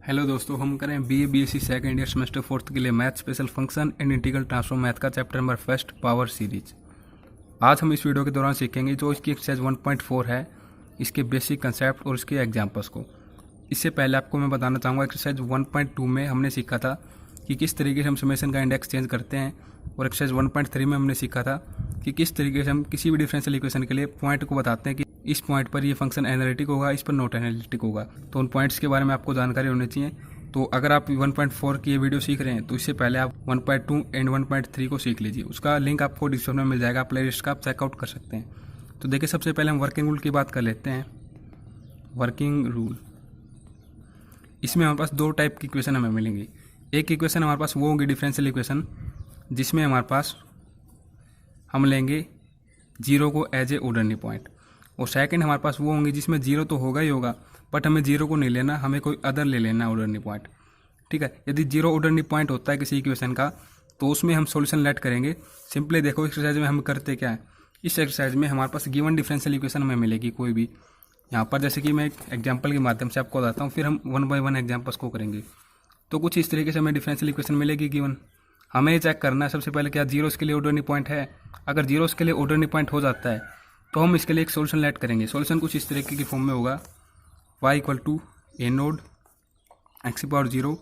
Hello दोस्तों, हम करें BA BSc second year semester 4th के लिए math special function and integral transform math का chapter number first power series. आज हम इस वीडियो के दौरान सीखेंगे जो इसकी एक्सरसाइज 1.4 है, इसके बेसिक कंसेप्ट और इसके एग्जांपल्स को। इससे पहले आपको मैं बताना चाहूँगा, एक्सरसाइज 1.2 में हमने सीखा था कि किस तरीके से हम समेशन का इंडेक्स चेंज करते हैं, और एक्सरसाइज 1.3 में हमने सीखा था कि किस तरीके से हम किसी भी डिफरेंशियल इक्वेशन के लिए पॉइंट को बताते हैं कि इस पॉइंट पर ये फंक्शन एनालिटिक होगा, इस पर नॉट एनालिटिक होगा। तो उन पॉइंट्स के बारे में आपको जानकारी होनी चाहिए। तो अगर आप 1.4 की ये वीडियो सीख रहे हैं तो इससे पहले आप 1.2 एंड 1.3 को सीख लीजिए। उसका लिंक आपको डिस्क्रिप्शन में मिल जाएगा, प्ले लिस्ट का आप चेकआउट कर सकते हैं। तो देखिए, सबसे पहले हम वर्किंग रूल की बात कर लेते हैं। वर्किंग रूल, इसमें हमारे पास दो टाइप की इक्वेशन हमें मिलेंगी। एक इक्वेशन हमारे पास वो होगी डिफरेंशियल इक्वेशन, जिसमें हमारे पास हम लेंगे जीरो को एज ए ऑर्डिनरी पॉइंट, और सेकंड हमारे पास वो होंगी जिसमें जीरो तो होगा ही होगा, बट हमें जीरो को नहीं लेना, हमें कोई अदर ले लेना ऑर्डिनरी पॉइंट। ठीक है, यदि जीरो ऑर्डिनरी पॉइंट होता है किसी इक्वेशन का, तो उसमें हम सॉल्यूशन लेट करेंगे। सिंपली देखो एक्सरसाइज में हम करते क्या है, इस एक्सरसाइज में हमारे पास गिवन डिफरेंशियल इक्वेशन हमें मिलेगी कोई भी। यहाँ पर जैसे कि मैं एक एग्जाम्पल के माध्यम से आपको बताता हूँ, फिर हम 1 by 1 एग्जाम्पल्स को करेंगे। तो कुछ इस तरीके से हमें डिफरेंशियल इक्वेशन मिलेगी गिवन। हमें चेक करना है सबसे पहले क्या जीरोस के लिए ऑर्डिनरी पॉइंट है। अगर जीरोस के लिए ऑर्डिनरी पॉइंट हो जाता है तो हम इसके लिए एक सोल्यूशन लेट करेंगे। सोल्यूशन कुछ इस तरीके की फॉर्म में होगा, y = a नोड x⁻0,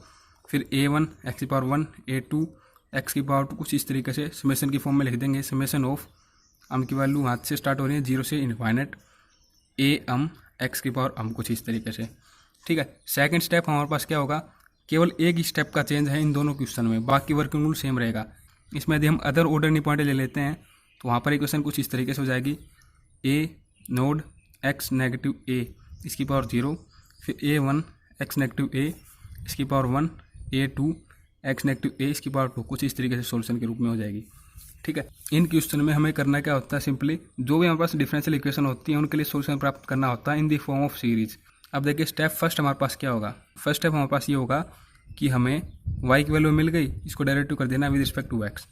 फिर a1 x⁻1 a2 x⁻2, कुछ इस तरीके से समेशन की फॉर्म में लिख देंगे। समेशन ऑफ अम की वैल्यू हाथ से स्टार्ट हो रही है 0 से इनफाइनेट am x⁻m, कुछ इस तरीके से। ठीक है, सेकंड स्टेप हमारे पास क्या होगा, केवल एक ही स्टेप का चेंज है इन दोनों क्वेश्चन में, बाकी वर्किंग रूल सेम रहेगा। इसमें यदि हम अदर ऑर्डरनी पॉइंट ले लेते हैं तो वहाँ पर इक्वेशन कुछ इस तरीके से हो जाएगी, a node x negative a इसकी पावर 0, फिर a1 x नेगेटिव a इसकी power 1, a2 x negative a इसकी पावर 2, कुछ इस तरीके से सॉल्यूशन के रूप में हो जाएगी। ठीक है, इन क्वेश्चन में हमें करना क्या होता है, सिंपली जो भी हमारे पास डिफरेंशियल इक्वेशन होती है उनके लिए सॉल्यूशन प्राप्त करना होता है इन दी फॉर्म ऑफ सीरीज। अब देखिए, स्टेप फर्स्ट हमारे पास क्या होगा। फर्स्ट स्टेप हमारे पास ये होगा कि हमें y की वैल्यू मिल गई, इसको डेरिवेटिव कर देना विद रिस्पेक्ट टू x,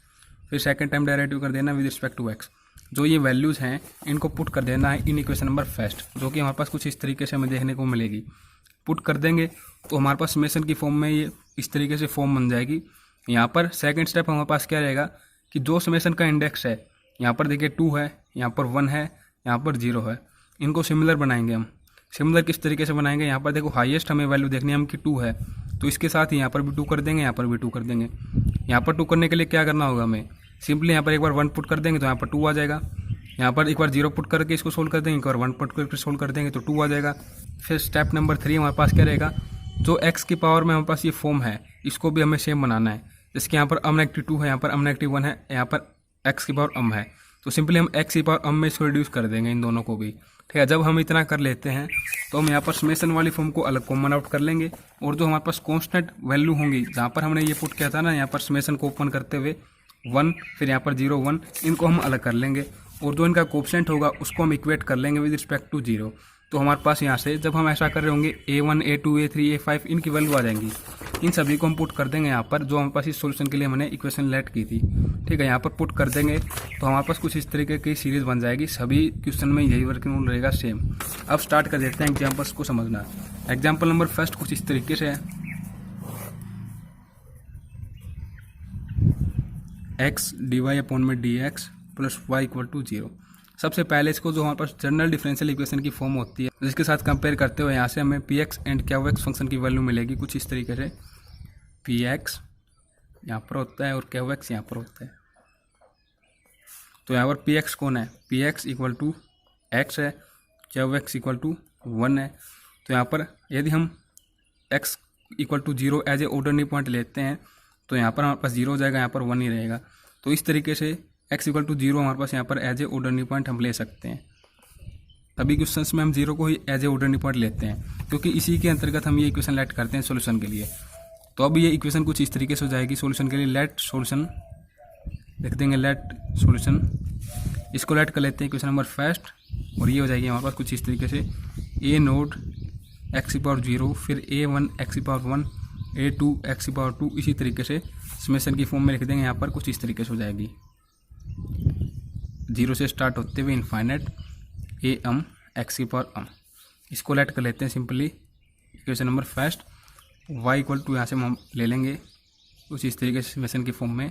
फिर सेकंड टाइम डेरिवेटिव कर देना विद रिस्पेक्ट टू x। जो ये वैल्यूज़ हैं इनको पुट कर देना है इन इक्वेशन नंबर फर्स्ट, जो कि हमारे पास कुछ इस तरीके से हमें देखने को मिलेगी। पुट कर देंगे तो हमारे पास समेशन की फॉर्म में ये इस तरीके से फॉर्म बन जाएगी। यहाँ पर सेकंड स्टेप हमारे पास क्या रहेगा कि जो समेशन का इंडेक्स है, यहाँ पर देखिए 2 है, यहाँ पर 1 है, यहाँ पर 0 है, इनको सिमिलर बनाएंगे हम। सिमिलर किस तरीके से बनाएंगे, यहाँ पर देखो हाईएस्ट हमें वैल्यू देखनी है हम कि 2 है, तो इसके साथ ही यहाँ पर भी 2 कर देंगे, यहाँ पर भी 2 कर देंगे। यहाँ पर 2 करने के लिए क्या करना होगा हमें, सिंपली यहाँ पर एक बार 1 पुट कर देंगे तो यहाँ पर 2 आ जाएगा। यहाँ पर एक बार 0 पुट करके इसको सोल्व कर देंगे, एक बार 1 पुट करके सोल्व कर देंगे तो 2 आ जाएगा। फिर स्टेप नंबर 3 हमारे पास क्या रहेगा, जो x की पावर में हमारे पास ये फॉर्म है इसको भी हमें सेम बनाना है। जैसे कि यहाँ पर -2 है, यहाँ पर -1 है, यहाँ पर x की पावर m है, तो सिंपली हम x की पावर m में इसको रिड्यूस कर देंगे इन दोनों को भी। ठीक है, जब हम इतना कर लेते हैं तो हम यहाँ पर समेशन वाली फॉर्म को अलग कॉमन आउट कर लेंगे, और जो हमारे पास कॉन्स्टेंट वैल्यू होंगी, जहाँ पर हमने ये पुट किया था ना, यहाँ पर समेशन को ओपन करते हुए 1, फिर यहाँ पर 0 1, इनको हम अलग कर लेंगे, और जो इनका कोएफिशिएंट होगा उसको हम इक्वेट कर लेंगे विद रिस्पेक्ट टू 0। तो हमारे पास यहाँ से जब हम ऐसा कर रहे होंगे a1 a2 a3 a5 इनकी वैल्यू आ जाएंगी। इन सभी को हम पुट कर देंगे यहाँ पर, जो हमारे पास इस सॉल्यूशन के लिए हमने इक्वेशन लेट की थी। ठीक है, यहाँ पर पुट कर देंगे तो हमारे पास कुछ इस तरीके की सीरीज बन जाएगी। सभी क्वेश्चन में यही वर्किंग रूल रहेगा सेम। अब स्टार्ट कर देते हैं एग्जाम्पल्स को समझना। एग्जाम्पल नंबर फर्स्ट कुछ इस तरीके से है, x dy/dx + y = 0। सबसे पहले इसको जो हमारे पास जनरल डिफरेंशियल इक्वेशन की फॉर्म होती है, जिसके साथ कंपेयर करते हुए यहाँ से हमें px एंड qx फंक्शन की वैल्यू मिलेगी कुछ इस तरीके से। px यहाँ पर होता है और qx यहाँ पर होता है। तो यहाँ पर px कौन है, px = x है, qx = 1 है। तो यहाँ पर यदि हम x = 0 as a ordinary point लेते हैं तो यहाँ पर हमारे पास 0 हो जाएगा, यहाँ पर 1 ही रहेगा। तो इस तरीके से x = 0 हमारे पास यहाँ पर एज ए ऑर्डिनरी पॉइंट हम ले सकते हैं। सभी क्वेश्चंस में हम 0 को ही एज ए ऑर्डिनरी पॉइंट लेते हैं, क्योंकि इसी के अंतर्गत हम ये इक्वेशन लेट करते हैं सॉल्यूशन के लिए। तो अब ये इक्वेशन कुछ इस तरीके से हो जाएगी सॉल्यूशन के लिए। लेट सॉल्यूशन लिख देंगे, लेट सॉल्यूशन, इसको लेट कर लेते हैं इक्वेशन नंबर फर्स्ट, और ये हो जाएगी हमारे पास कुछ इस तरीके से a नोड x⁻0, फिर a1 x⁻1 a2 x⁻2, इसी तरीके से समेशन की फॉर्म में लिख देंगे। यहाँ पर कुछ इस तरीके से हो जाएगी, 0 से स्टार्ट होते हुए इनफाइनेट am x⁻m। इसको लेट कर लेते हैं simply equation number first. y equal to यहाँ से हम ले लेंगे कुछ इस तरीके से समेशन की फॉर्म में।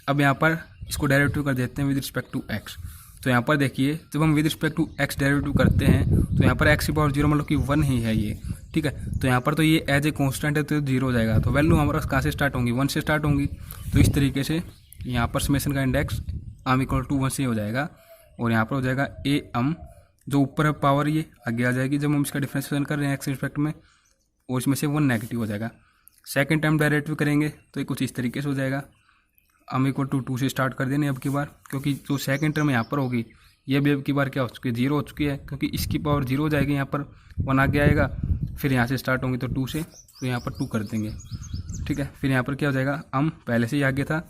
अब यहाँ पर इसको डेरिवेटिव कर देते हैं विद रिस्पेक्ट टू x। तो यहाँ पर देखिए जब हम with respect to x derivative करते हैं तो यहाँ पर x की पावर 0 मतलब कि 1 ही है ये, ठीक है। तो यहाँ पर तो ये एज ए कॉन्स्टेंट है तो 0 हो जाएगा, तो वैल्यू हमारा कहाँ से स्टार्ट होंगी, 1 से स्टार्ट होंगी। तो इस तरीके से यहाँ पर समेशन का इंडेक्स m इक्वल टू 1 से हो जाएगा और यहाँ पर हो जाएगा am, जो ऊपर है पावर ये आगे आ जाएगी जब हम इसका डिफरेंशिएशन कर रहे हैं x रिस्पेक्ट में, और इसमें से 1 नेगेटिव हो जाएगा। सेकेंड टाइम डेरिवेटिव करेंगे तो ये कुछ इस तरीके से हो जाएगा, m इक्वल टू 2 से स्टार्ट कर देने अब की बार, क्योंकि जो सेकंड टर्म यहाँ पर होगी ये भी अब की बार क्या हो चुकी है, 0 हो चुकी है, क्योंकि इसकी पावर 0 हो जाएगी, यहाँ पर 1 आगे आएगा, फिर यहाँ से स्टार्ट होंगी तो 2 से, तो यहाँ पर 2 कर देंगे, ठीक है। फिर यहाँ पर क्या हो जाएगा, m पहले से ही आगे था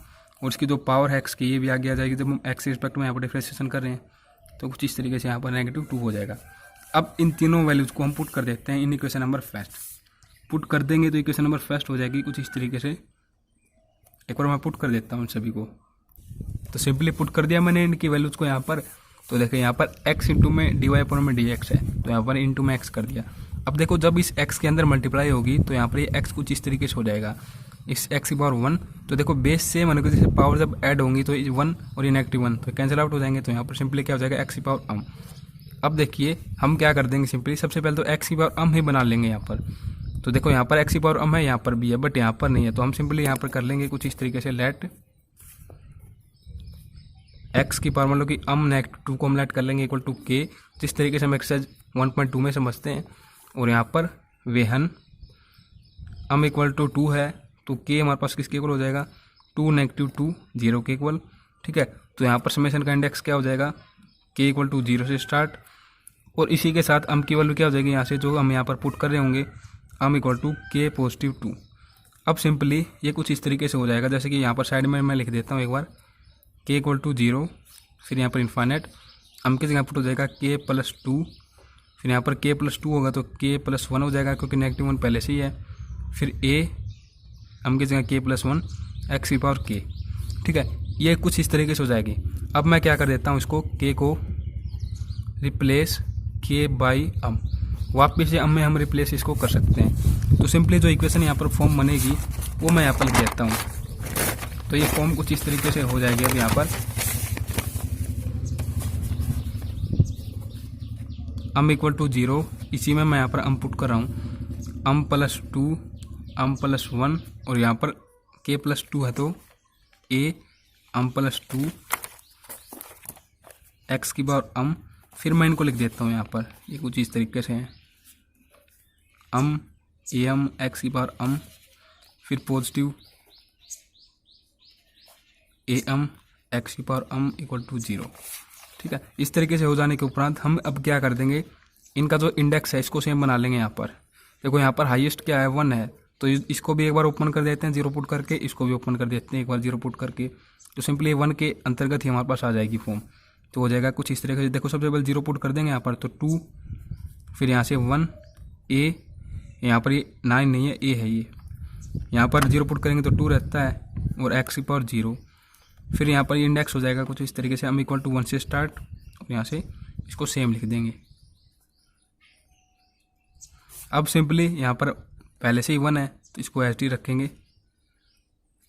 और इसकी जो पावर है x की ये भी आगे आ जाएगी जब हम x के रिस्पेक्ट में यहाँ पर डिफरेंशिएशन कर रहे हैं, तो कुछ इस तरीके से यहाँ पर -2 हो जाएगा। अब इन तीनों वैल्यूज़ को हम पुट कर देते हैं in equation number first. Put कर देंगे तो इक्वेशन नंबर फर्स्ट हो जाएगी कुछ इस तरीके से। एक बार मैं पुट कर देता हूँ सभी को, तो सिंपली पुट कर दिया मैंने इनकी वैल्यूज़ को यहाँ पर। तो देखो यहाँ पर x इंटू में dy पर में dx है, तो यहाँ पर इंटू में x कर दिया। अब देखो जब इस x के अंदर मल्टीप्लाई होगी तो यहाँ पर ये x कुछ इस तरीके से हो जाएगा, इस x की पावर 1। तो देखो बेस से मन को जैसे पावर जब ऐड होंगी तो 1 और ये -1 तो कैंसिल आउट हो जाएंगे, तो यहाँ पर सिंपली क्या हो जाएगा x की पावर m। अब देखिए हम क्या कर देंगे, सिंपली सबसे पहले तो x की पावर m ही बना लेंगे यहाँ पर। तो देखो यहाँ पर x की पावर m है, यहाँ पर भी है बट यहाँ पर नहीं है, तो हम सिंपली यहाँ पर कर लेंगे कुछ इस तरीके से, लेट x की पावर मतलब कि -2 को हम लेट कर लेंगे इक्वल टू k, जिस तरीके से हम एक्सरसाइज 1.2 में समझते हैं। और यहाँ पर वेहन m इक्वल टू 2 है तो k हमारे पास किसके इक्वल हो जाएगा, 2 -2 0 के इक्वल, ठीक है। तो यहाँ पर समेशन का इंडेक्स क्या हो जाएगा, k इक्वल टू 0 से स्टार्ट, और इसी के साथ m की वैल्यू क्या हो जाएगी यहाँ से जो हम यहाँ पर पुट कर रहे होंगे, m equal to k positive 2। अब सिंपली ये कुछ इस तरीके से हो जाएगा, जैसे कि यहाँ पर साइड में मैं लिख देता हूँ एक बार, k इक्वल टू 0, फिर यहाँ पर इन्फाइनाइट, m की जगह पुट हो जाएगा k प्लस 2, फिर यहाँ पर k प्लस 2 होगा तो k प्लस 1 हो जाएगा क्योंकि -1 पहले से ही है, फिर a m की जगह k प्लस 1 x की पावर k, ठीक है। ये कुछ इस तरीके से हो जाएगी। अब मैं क्या कर देता हूँ, इसको k को रिप्लेस k बाई m, वापस से m में हम रिप्लेस इसको कर सकते हैं। तो सिंपली जो इक्वेशन यहाँ पर फॉर्म बनेगी वो मैं यहाँ पर लिख देता हूँ। तो ये फॉर्म कुछ इस तरीके से हो जाएगी। अब यहाँ पर m इक्वल टू 0, इसी में मैं यहाँ पर m पुट कर रहा हूँ, m प्लस 2 m प्लस 1, और यहाँ पर k प्लस 2 है तो a m प्लस 2 x की पावर m। फिर मैं इनको लिख देता हूँ यहाँ पर, ये कुछ इस तरीके से है, m am x की पावर m, फिर पॉजिटिव am x की पावर m इक्वल टू 0, ठीक है। इस तरीके से हो जाने के उपरांत हम अब क्या कर देंगे, इनका जो इंडेक्स है इसको सेम बना लेंगे। यहाँ पर देखो यहाँ पर हाईएस्ट क्या है, 1 है, तो इसको भी एक बार ओपन कर देते हैं 0 पुट करके, इसको भी ओपन कर देते हैं एक बार 0 पुट करके, तो सिंपली 1 के अंतर्गत ही हमारे पास आ जाएगी फॉर्म। तो हो जाएगा कुछ इस तरीके से, देखो सबसे पहले 0 पुट कर देंगे यहाँ पर तो 2, फिर यहाँ से 1 a, यहाँ पर ये 9 नहीं है a है, ये यहाँ पर 0 पुट करेंगे तो 2 रहता है और x की पावर 0, फिर यहाँ पर ये इंडेक्स हो जाएगा कुछ इस तरीके से, m इक्वल टू 1 से स्टार्ट, और यहाँ से इसको सेम लिख देंगे। अब सिंपली यहाँ पर पहले से ही 1 है तो इसको एच डी रखेंगे।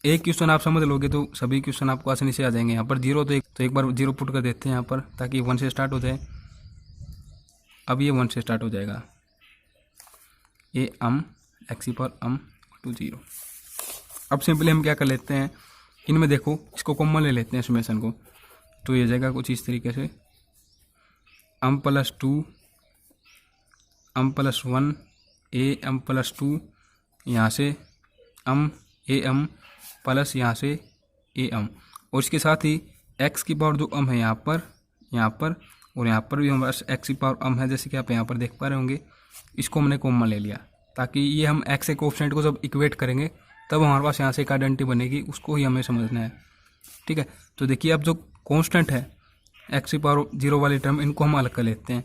एक क्वेश्चन आप समझ लोगे तो सभी क्वेश्चन आपको आसानी से आ जाएंगे। यहाँ पर 0 तो एक बार 0 पुट कर देते हैं यहाँ पर, ताकि 1 से स्टार्ट हो जाए। अब ये 1 से स्टार्ट हो जाएगा, ये x की पावर m टू 0। अब सिंपली हम क्या कर लेते हैं, इनमें देखो इसको कॉमन ले लेते हैं समेशन को, तो ये जाएगा कुछ इस तरीके से, m प्लस 2 m प्लस 1 a m प्लस 2, यहाँ से m a m प्लस यहाँ से a m, और इसके साथ ही x की पावर जो m है यहाँ पर और यहाँ पर भी हमारे पास x की पावर m है, जैसे कि आप यहाँ पर देख पा रहे होंगे। इसको हमने कॉमन ले लिया ताकि ये हम x के कोएफिशिएंट को जब इक्वेट करेंगे तब हमारे पास यहाँ से एक आइडेंटिटी बनेगी, उसको ही हमें समझना है, ठीक है। तो देखिए अब जो कांस्टेंट है x की पावर 0 वाली टर्म, इनको हम अलग कर लेते हैं।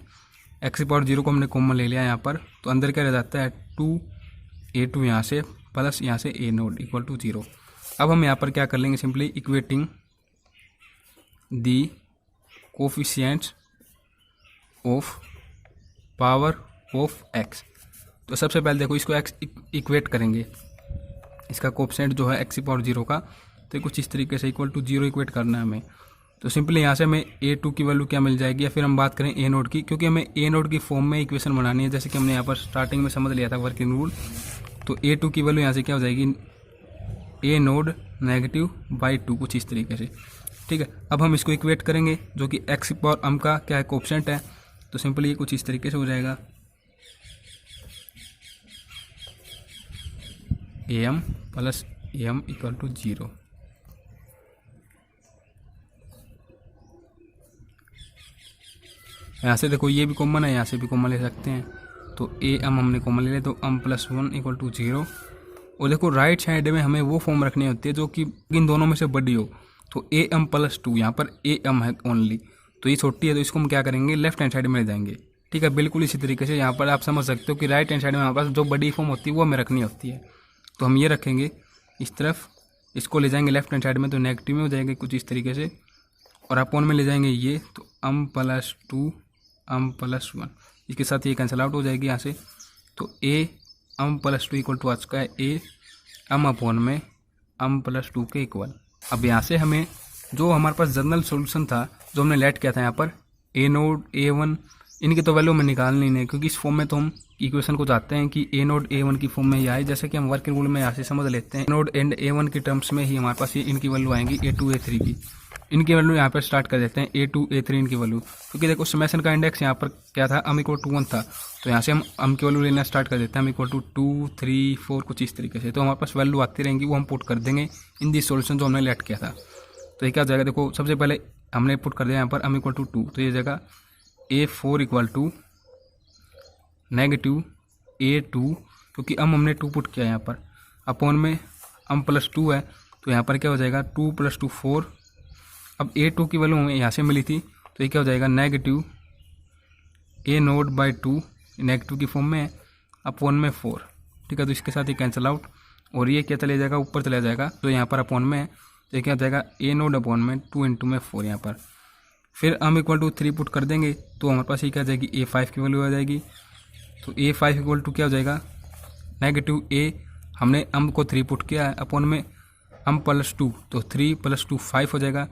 x की पावर 0 को हमने कॉमन ले लिया यहाँ पर, तो अंदर क्या रह जाता है 2a2 यहाँ से प्लस यहाँ से a नोट इक्वल टू 0। अब हम यहाँ पर क्या कर लेंगे, simply equating the coefficients of power of x। तो सबसे पहले देखो इसको एक्स इक्वेट करेंगे, इसका कोएफिशिएंट जो है एक्स की पावर 0 का, तो कुछ इस तरीके से इक्वल टू 0 इक्वेट करना है हमें। तो सिंपली यहाँ से हमें A2 की वैल्यू क्या मिल जाएगी, या फिर हम बात करें A नोड की, क्योंकि हमें A नोड की फॉर्म में इक्वेशन बनानी है, जैसे कि हमने यहाँ पर स्टार्टिंग में समझ लिया था वर्किंग रूल। तो A2 की वैल्यू यहाँ से क्या हो जाएगी, A नोड -2 कुछ इस तरीके से, ठीक है। अब हम इसको इक्वेट करेंगे, जो कि एक्स की पावर m का क्या है कोएफिशिएंट है, तो सिंपली ये कुछ इस तरीके से हो जाएगा am plus am equal to 0। यहाँ से देखो ये भी कॉमन है, यहाँ से भी कॉमन ले सकते हैं, तो am हमने कॉमन ले लिया, तो m प्लस 1 इक्वल टू 0। और देखो राइट साइड में हमें वो फॉर्म रखनी होती है जो कि इन दोनों में से बड़ी हो, तो am प्लस 2, यहाँ पर am है ओनली, तो ये छोटी है, तो इसको हम क्या करेंगे लेफ्ट हैंड साइड में ले जाएंगे, ठीक है। बिल्कुल इसी तरीके से यहाँ पर आप समझ सकते हो कि राइट हैंड साइड में हमारे पास जो बड़ी फॉर्म होती है वो हमें रखनी होती है, तो हम ये रखेंगे इस तरफ, इसको ले जाएंगे लेफ्ट हैंड साइड में, तो नेगेटिव में हो जाएंगे कुछ इस तरीके से, और अपॉन में ले जाएंगे ये, तो m प्लस 2 m प्लस 1, इसके साथ ये कैंसिल आउट हो जाएगी यहाँ से, तो m प्लस 2 इक्वल टू आ चुका है m अपॉन में m प्लस 2 के इक्वल। अब यहाँ से हमें जो हमारे पास जनरल सॉल्यूशन था, जो हमने लेट किया था यहाँ पर A नोड A1, इनकी तो वैल्यू हमें निकालनी नहीं, क्योंकि इस फॉर्म में तो हम इक्वेशन को चाहते हैं कि A नोड A1 की फॉर्म में ही आए, जैसे कि हम वर्किंग रूल में यहाँ से समझ लेते हैं नोड एंड A1 की टर्म्स में ही हमारे पास ये इनकी वैल्यू आएंगी A2 A3 की। इनकी वैल्यू यहाँ पर स्टार्ट कर देते हैं A2 A3 इनकी वैल्यू, क्योंकि देखो समेशन का इंडेक्स यहाँ पर क्या था, m इक्वल टू 1 था, तो यहाँ से हम की वैल्यू लेना स्टार्ट कर देते हैं m इक्वल टू 2 3 4 कुछ इस तरीके से। तो हमारे पास वैल्यू आती रहेंगी, वो हम पुट कर देंगे इन दी सॉल्यूशन जो हमने लेट किया था। तो ये क्या हो जाएगा, देखो सबसे पहले हमने पुट कर दिया यहाँ पर m इक्वल टू 2, तो ये जगह A4 equal to negative A2, क्योंकि हमने 2 पुट किया यहाँ पर, अपॉन में m प्लस 2 है, तो यहाँ पर क्या हो जाएगा 2 प्लस 2 4। अब A2 की वैल्यू हमें यहाँ से मिली थी, तो ये क्या हो जाएगा negative A node by 2, negative की फॉर्म में है, अपॉन में 4, ठीक है। तो इसके साथ ही कैंसिल आउट, और ये क्या चले जाएगा ऊपर चला जाएगा, तो यहाँ पर अपॉन में है, तो ये क्या हो जाएगा A नोड अपॉन में 2 इंटू में 4 यहाँ पर। फिर m इक्वल टू 3 पुट कर देंगे, तो हमारे पास ये क्या आ जाएगी A5 की वैल्यू आ जाएगी, तो A5 इक्वल टू क्या हो जाएगा नेगेटिव A, हमने m को 3 पुट किया है, अपॉन में m प्लस 2, तो 3 प्लस 2 5 हो जाएगा।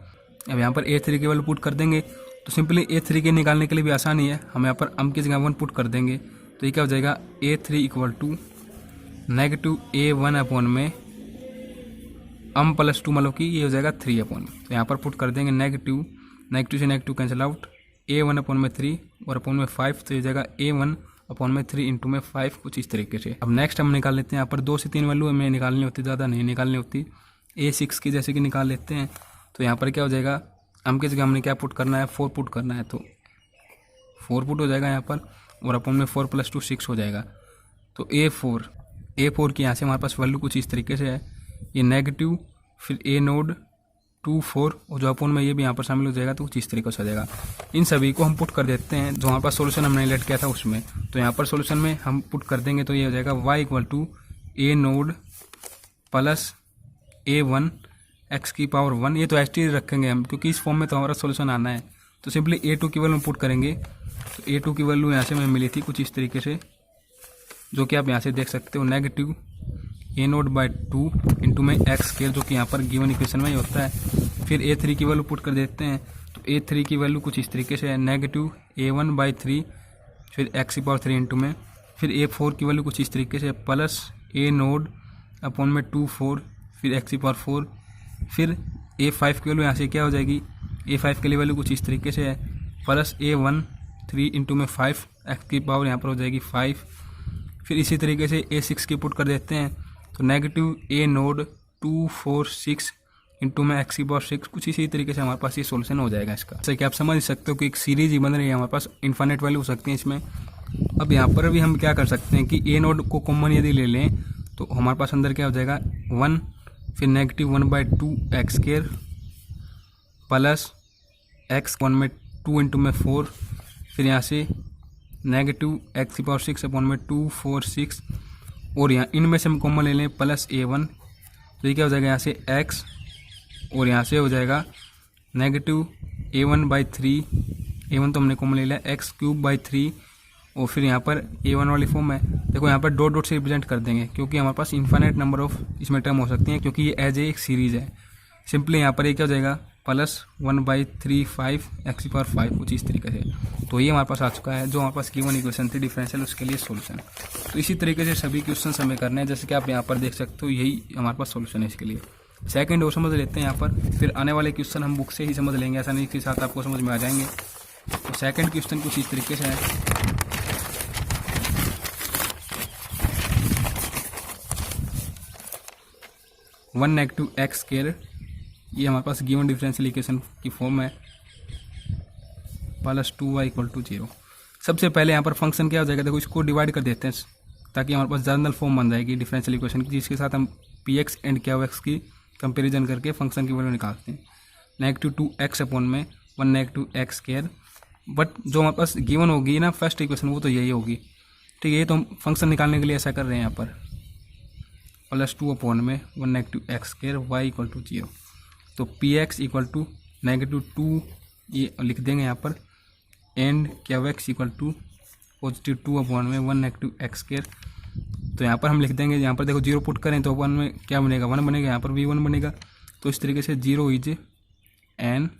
अब यहाँ पर A3 की वैल्यू पुट कर देंगे, तो सिंपली A3 के निकालने के लिए भी आसानी है, हम यहाँ पर m की जगह 1 पुट कर देंगे, तो ये क्या हो जाएगा A3 equal to negative A1 upon में m प्लस 2, मतलब कि ये हो जाएगा 3 अपॉन में, तो यहाँ पर पुट कर देंगे नेगेटिव से negative cancel out, A1 upon में 3 और अपॉन में 5, तो ये जाएगा A1 अपॉन में 3 इंटू में 5 कुछ इस तरीके से। अब नेक्स्ट हम निकाल लेते हैं, यहाँ पर 2 से 3 वैल्यू हमें निकालनी होती, ज़्यादा नहीं निकालनी होती, A6 की जैसे कि निकाल लेते हैं। तो यहाँ पर क्या हो जाएगा, m की जगह हमने क्या पुट करना है 4 पुट करना है, तो 4 पुट हो जाएगा यहाँ पर, और अपॉन में 4 प्लस 2 6 हो जाएगा। तो A4 की यहाँ से हमारे पास वैल्यू कुछ इस तरीके से है, ये नेगेटिव फिर A नोड 2 4, और जो अपॉन में ये भी यहाँ पर शामिल हो जाएगा, तो कुछ इस तरीके से हो जाएगा। इन सभी को हम पुट कर देते हैं जो हमारे पास सोल्यूशन हमने लेट किया था उसमें, तो यहाँ पर सोल्यूशन में हम पुट कर देंगे, तो ये हो जाएगा y equal to A nought plus A1 x की पावर 1, ये तो एच टी रखेंगे हम, क्योंकि इस फॉर्म में तो हमारा सोल्यूशन आना है। तो सिंपली A2 की वैल्यू पुट करेंगे, तो A2 की वैल्यू यहाँ से हमें मिली थी कुछ इस तरीके से, जो कि आप यहाँ से देख सकते हो negative A note by 2 into में एक्स स्क्वायर, जो कि यहाँ पर गिवन इक्वेशन में ही होता है। फिर A3 की वैल्यू पुट कर देते हैं, तो A3 की वैल्यू कुछ इस तरीके से है नेगेटिव A1 बाई 3 फिर एक्स की पावर 3 इंटू में, फिर A4 की वैल्यू कुछ इस तरीके से प्लस A नोड अपॉन में 2 4 फिर एक्स की पावर 4, फिर A5 की वैल्यू यहाँ से क्या हो जाएगी, A5 के लिए वैल्यू कुछ इस तरीके से है प्लस A1 3 इंटू में 5 एक्स की पावर यहाँ पर हो जाएगी 5। फिर इसी तरीके से A6 की पुट कर देते हैं, तो नेगेटिव A नोड 2 4 6 इंटू में एक्स की पावर 6, कुछ इसी तरीके से हमारे पास ये सोल्यूशन हो जाएगा इसका। जैसे कि आप समझ सकते हो कि एक सीरीज ही बन रही है, हमारे पास इन्फाइनाइट वैल्यू हो सकती है इसमें। अब यहाँ पर भी हम क्या कर सकते हैं कि A नोड को कॉमन यदि ले लें, तो हमारे पास अंदर क्या हो जाएगा 1 फिर negative 1 by 2 x square plus x 1 में 2 इंटू में 4, फिर यहाँ से नेगेटिव एक्स की पावर 6 अपॉन में 2 4 6, और यहाँ इनमें से हम कॉमन ले लें प्लस A1, तो ये क्या हो जाएगा यहाँ से x, और यहाँ से हो जाएगा नेगेटिव A1 बाई 3, A1 तो हमने कॉमन ले लिया, एक्स क्यूब बाई 3 और फिर यहाँ पर A1 वाली फॉर्म है, देखो यहाँ पर डॉट डॉट से रिप्रेजेंट कर देंगे क्योंकि हमारे पास इन्फाइनाइट नंबर ऑफ इसमें टर्म हो सकती हैं, क्योंकि ये एज ए एक सीरीज़ है। सिंपली यहाँ पर ये क्या हो जाएगा +1/3 x⁵ कुछ इस तरीके से। तो ये हमारे पास आ चुका है जो हमारे पास गिवन इक्वेशन थी डिफरेंशियल, उसके लिए सोल्यूशन। तो इसी तरीके से सभी क्वेश्चन हमें करने हैं, जैसे कि आप यहाँ पर देख सकते हो यही हमारे पास सोल्यूशन है इसके लिए। सेकंड और समझ लेते हैं यहाँ पर, फिर आने वाले क्वेश्चन हम बुक से ही समझ लेंगे, ऐसा नहीं के साथ आपको समझ में आ जाएंगे। तो सेकंड क्वेश्चन कुछ इस तरीके से है। (1-x²) ये हमारे पास गिवन डिफरेंशियल इक्वेशन की फॉर्म है, +2y = 0। सबसे पहले यहाँ पर फंक्शन क्या हो जाएगा, देखो इसको डिवाइड कर देते हैं ताकि हमारे पास जनरल फॉर्म बन जाएगी डिफरेंशियल इक्वेशन की, जिसके साथ हम px एंड qx की कंपैरिजन करके फंक्शन की वैल्यू निकालते हैं। (-2x/(1-x²) बट जो हमारे पास गिवन होगी ना फर्स्ट इक्वेशन वो तो यही होगी, ठीक है। ये तो हम फंक्शन निकालने के लिए ऐसा कर रहे हैं यहाँ पर, +2/(1-x²) y = 0। तो px = -2 ये लिख देंगे यहाँ पर, एंड qx = +2/(1-x²। तो यहाँ पर हम लिख देंगे, यहाँ पर देखो 0 पुट करें तो 1 में क्या बनेगा, 1 बनेगा, यहाँ पर भी 1 बनेगा। तो इस तरीके से 0 is an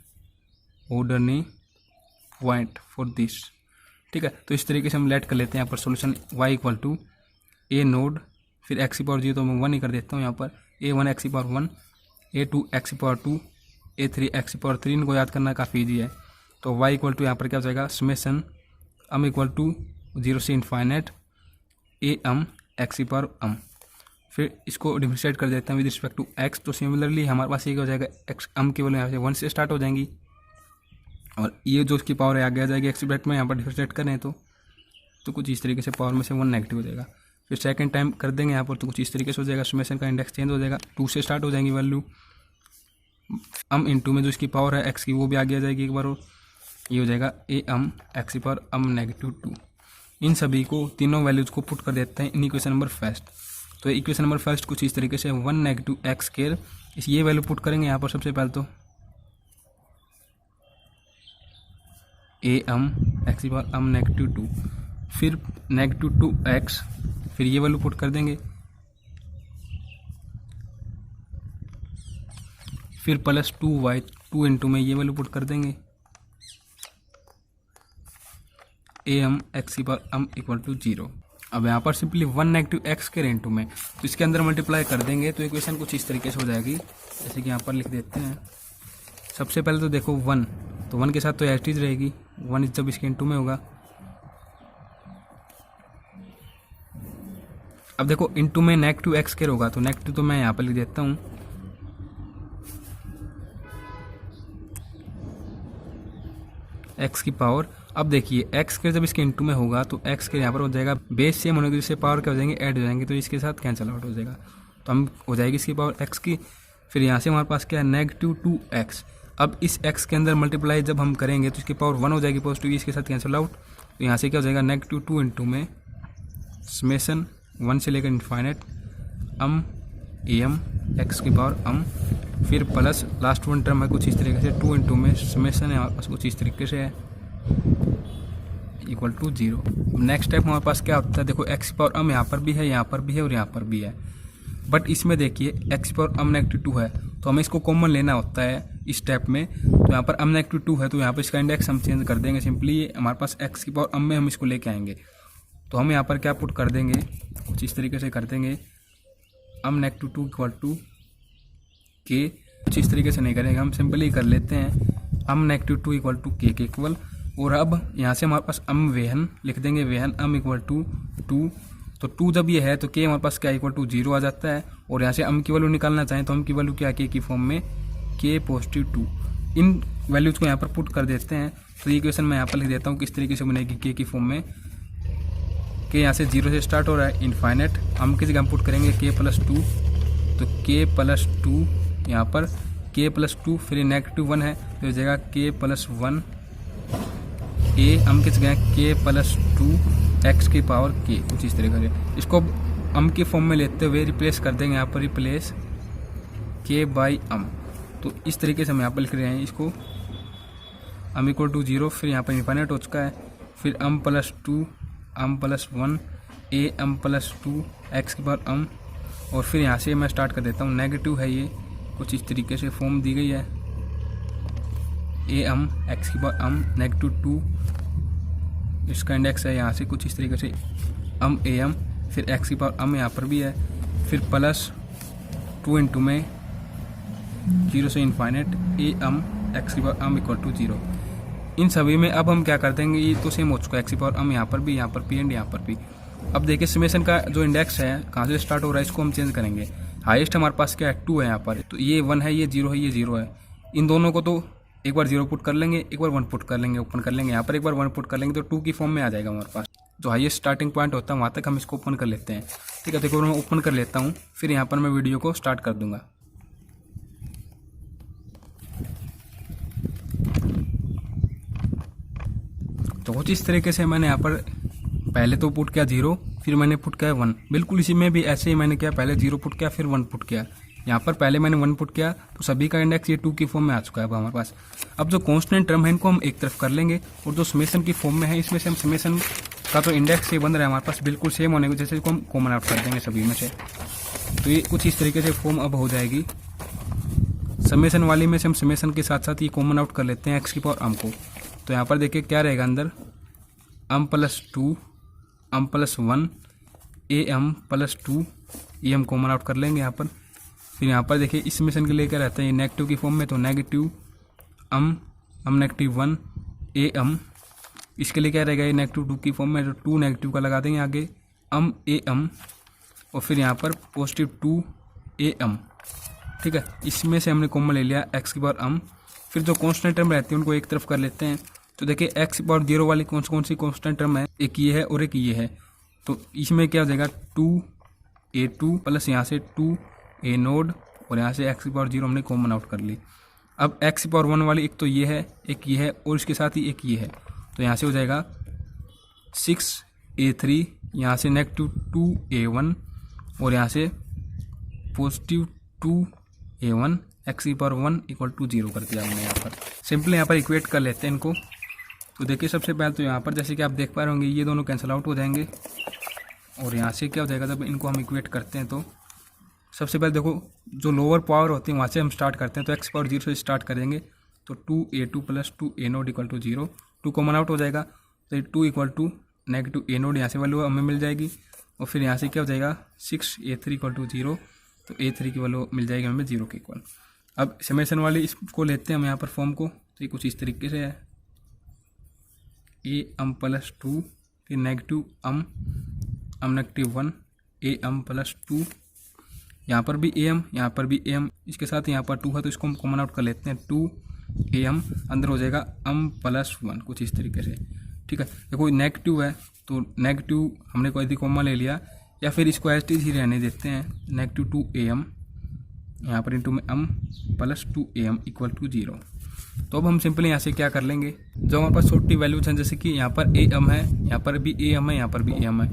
orderly point for this, ठीक है। तो इस तरीके से हम लेट कर लेते हैं यहाँ पर सोल्यूशन y = a नोड, फिर x⁴ तो मैं 1 ही कर देता हूँ यहाँ पर, a1 x⁴1, a2 x⁴2, a3 x⁴3, इनको याद करना काफ़ी ईजी है। तो y = यहाँ पर क्या हो जाएगा समेशन m = 0 से इन्फाइनाइट am x⁴m। फिर इसको डिफरेंशिएट कर देते हैं विद रिस्पेक्ट टू x। तो सिमिलरली हमारे पास ये हो जाएगा x m की वैल्यू यहाँ से 1 से स्टार्ट हो जाएंगी, और ये जो उसकी पावर है आगे आ जाएगी x ब्रैकेट में। यहाँ पर डिफरेंशिएट करें तो कुछ इस तरीके से पावर में से 1 नेगेटिव हो जाएगा। फिर सेकंड टाइम कर देंगे यहाँ पर तो कुछ इस तरीके से हो जाएगा, समेशन का इंडेक्स चेंज हो जाएगा, 2 से स्टार्ट हो जाएंगी वैल्यू, m इंटू में जो इसकी पावर है x की वो भी आगे आ जाएगी एक बार, और ये हो जाएगा am x⁴m -2। इन सभी को तीनों वैल्यूज को पुट कर देते हैं इन इक्वेशन नंबर फर्स्ट। तो इक्वेशन नंबर फर्स्ट कुछ इस तरीके से 1-x², ये वैल्यू पुट करेंगे यहाँ पर सबसे पहले तो am x⁴m -2, फिर -2x, फिर ये वैल्यू पुट कर देंगे, फिर +2y 2 इंटू में ये वैल्यू पुट कर देंगे, am x⁴m = 0। अब यहाँ पर सिंपली 1-x² इंटू में, तो इसके अंदर मल्टीप्लाई कर देंगे तो इक्वेशन कुछ इस तरीके से हो जाएगी, जैसे कि यहाँ पर लिख देते हैं। सबसे पहले तो देखो 1, तो 1 के साथ तो एच रहेगी, 1 जब इसके इंटू में होगा। अब देखो इंटू में -2x² होगा, तो -2 तो मैं यहाँ पर लिख देता हूँ, x की पावर। अब देखिए x² जब इसके इंटू में होगा तो x² यहाँ पर हो जाएगा बेस सेम होने की वजह से पावर क्या हो जाएंगे, ऐड हो जाएंगे, तो इसके साथ कैंसिल आउट हो जाएगा, तो हम हो जाएगी इसकी पावर x की। फिर यहाँ से हमारे पास क्या है -2x। अब इस x के अंदर मल्टीप्लाई जब हम करेंगे तो इसकी पावर 1 हो जाएगी पॉजिटिव, इसके साथ कैंसिल आउट। तो यहाँ से क्या हो जाएगा -2 इंटू में समेशन 1 से लेकर इन्फाइनाइट am x की पावर m, फिर प्लस लास्ट वन टर्म है कुछ इस तरीके से 2 इंटू में समेशन है हमारे पास कुछ इस तरीके से है = 0। नेक्स्ट स्टेप हमारे पास क्या होता है, देखो x की पावर m यहाँ पर भी है, यहाँ पर भी है और यहाँ पर भी है, बट इसमें देखिए x की पावर m -2 है, तो हमें इसको कॉमन लेना होता है इस स्टेप में। तो यहाँ पर m -2 है, तो यहाँ पर इसका इंडेक्स हम चेंज कर देंगे, सिंपली हमारे पास x की पावर m में हम इसको लेके आएंगे। तो हम यहाँ पर क्या पुट कर देंगे, कुछ इस तरीके से कर देंगे m -2 = k। कुछ इस तरीके से नहीं करेंगे, हम सिंपली कर लेते हैं m -2 = k के इक्वल। और अब यहाँ से हमारे पास m वेहन लिख देंगे, वेहन m = 2। तो 2 जब ये है तो k हमारे पास क्या = 0 आ जाता है, और यहाँ से m की वैल्यू निकालना चाहें तो m की वैल्यू क्या k की फॉर्म में k +2। इन वैल्यूज को यहाँ पर पुट कर देते हैं। तो ये इक्वेशन मैं यहाँ पर लिख देता हूँ किस तरीके से बनेगी k की फॉर्म में। k यहाँ से 0 से स्टार्ट हो रहा है इनफाइनाइट, हम किसी जगह पुट करेंगे k +2, तो k +2 यहाँ पर k +2, फिर -1 है तो हो जाएगा k +1 a, हम किस गए k +2 x की पावर k, कुछ इस तरीके से। इसको m की फॉर्म में लेते हुए रिप्लेस कर देंगे, यहाँ पर रिप्लेस k/m। तो इस तरीके से हम यहाँ पर लिख रहे हैं इसको m = 0, फिर यहाँ पर इनफाइनाइट हो चुका है, फिर m +2 um plus 1 a m plus 2 x की पावर अम। और फिर यहाँ से मैं स्टार्ट कर देता हूँ। नेगेटिव है ये, कुछ इस तरीके से फॉर्म दी गई है। ए एम एक्स की पावर अम नेगेटिव 2, इसका इंडेक्स है यहाँ से कुछ इस तरीके से अम ए एम, फिर एक्स की पावर अम यहाँ पर भी है, फिर प्लस 2 इंटू में 0 से इन्फाइनेट ए एम एक्स की पावर अम इक्वल टू 0। इन सभी में अब हम क्या कर देंगे, ये तो सेम हो चुका है, एक्स की पावर अम यहाँ पर भी, यहाँ पर पी एंड यहाँ पर भी। अब देखिए समेशन का जो इंडेक्स है कहाँ से स्टार्ट हो रहा है, इसको हम चेंज करेंगे। हाईएस्ट हमारे पास क्या है 2 है यहाँ पर, तो ये 1 है, ये 0 है, ये 0 है। इन दोनों को तो एक बार 0 पुट कर लेंगे, एक बार 1 पुट कर लेंगे, ओपन कर लेंगे। यहाँ पर एक बार 1 पुट कर लेंगे तो 2 की फॉर्म में आ जाएगा हमारे पास। जो हाईएस्ट स्टार्टिंग पॉइंट होता है वहाँ तक हम इसको ओपन कर लेते हैं। ठीक है, देखो मैं ओपन कर लेता हूँ, फिर यहाँ पर मैं वीडियो को स्टार्ट कर दूंगा। तो कुछ इस तरीके से मैंने यहाँ पर पहले तो पुट किया 0, फिर मैंने पुट किया 1। बिल्कुल इसी में भी ऐसे ही मैंने किया, पहले 0 पुट किया फिर 1 पुट किया। यहाँ पर पहले मैंने 1 पुट किया तो सभी का इंडेक्स ये 2 की फॉर्म में आ चुका है अब हमारे पास। अब जो कांस्टेंट टर्म है इनको हम एक तरफ कर लेंगे, और जो समेशन की फॉर्म में है इसमें से हम समेशन का तो इंडेक्स ये बन रहा है हमारे पास बिल्कुल सेम होने को, जैसे इसको हम कॉमन आउट कर देंगे सभी में से। तो ये कुछ इस तरीके से फॉर्म अब हो जाएगी। समेशन वाली में से हम समेशन के साथ साथ ये कॉमन आउट कर लेते हैं एक्स की पावर अम को। तो यहाँ पर देखिए क्या रहेगा अंदर, m plus 2 um plus 1 a m plus 2, ये हम कॉमन आउट कर लेंगे यहाँ पर। फिर यहाँ पर देखिए इस समेशन के लिए क्या रहता है, ये नेगेटिव की फॉर्म में, तो नेगेटिव अम नेगेटिव 1 ए एम। इसके लिए क्या रहेगा, ये नेगेटिव 2 की फॉर्म में, तो 2 नेगेटिव का लगा देंगे आगे अम ए एम, और फिर यहाँ पर पॉजिटिव 2 ए एम। ठीक है, इसमें से हमने कॉमन ले लिया एक्स की पावर अम। फिर जो कांस्टेंट टर्म रहती है उनको एक तरफ कर लेते हैं। तो देखिए एक्स की पावर 0 वाली कौन सी कांस्टेंट टर्म है, एक ये है और एक ये है। तो इसमें क्या हो जाएगा 2a2 प्लस यहाँ से 2a नोड, और यहाँ से एक्स की पावर 0 हमने कॉमन आउट कर ली। अब एक्स की पावर 1 वाली एक तो ये है, एक ये है, और इसके साथ ही एक ये है। तो यहाँ से हो जाएगा 6a3, यहाँ से नेगेटिव 2a1, और यहाँ से पॉजिटिव 2a1 एक्स की पावर 1 इक्वल टू 0 कर दिया हमने यहाँ पर। सिंपली यहाँ पर इक्वेट कर लेते हैं इनको। तो देखिए सबसे पहले तो यहाँ पर जैसे कि आप देख पा रहे होंगे ये दोनों कैंसिल आउट हो जाएंगे, और यहाँ से क्या हो जाएगा जब इनको हम इक्वेट करते हैं। तो सबसे पहले देखो जो लोअर पावर होती है वहाँ से हम स्टार्ट करते हैं। तो एक्स पावर 0 से स्टार्ट करेंगे, तो 2a2 plus 2a nought equal to 0, 2 common out हो जाएगा, तो 2 equal to negative a nought यहाँ से वैल्यू हमें मिल जाएगी। और फिर यहाँ से क्या हो जाएगा 6a3 इक्वल टू 0, तो a3 की वैल्यू मिल जाएगी हमें 0 के इक्वल। अब समेशन वाली इसको लेते हैं हम यहाँ पर फॉर्म को, तो ये कुछ इस तरीके से है, ए एम प्लस 2 फिर नेगेटिव अम नेगेटिव 1 ए एम प्लस 2, यहाँ पर भी ए एम, यहाँ पर भी ए एम, इसके साथ यहाँ पर 2 है तो इसको हम कॉमन आउट कर लेते हैं। 2 ए एम अंदर हो जाएगा अम प्लस 1, कुछ इस तरीके से। ठीक है, देखो नेगेटिव है तो नेगेटिव हमने कोई भी कॉमन ले लिया, या फिर इसको एज ही रहने देते हैं, नेगेटिव 2 ए एम यहाँ पर इंटू में अम प्लस 2am इक्वल टू 0। तो अब हम सिंपली यहाँ से क्या कर लेंगे, जो हमारे पास छोटी वैल्यूज हैं, जैसे कि यहाँ पर am है, यहाँ पर भी am है, यहाँ पर भी am है,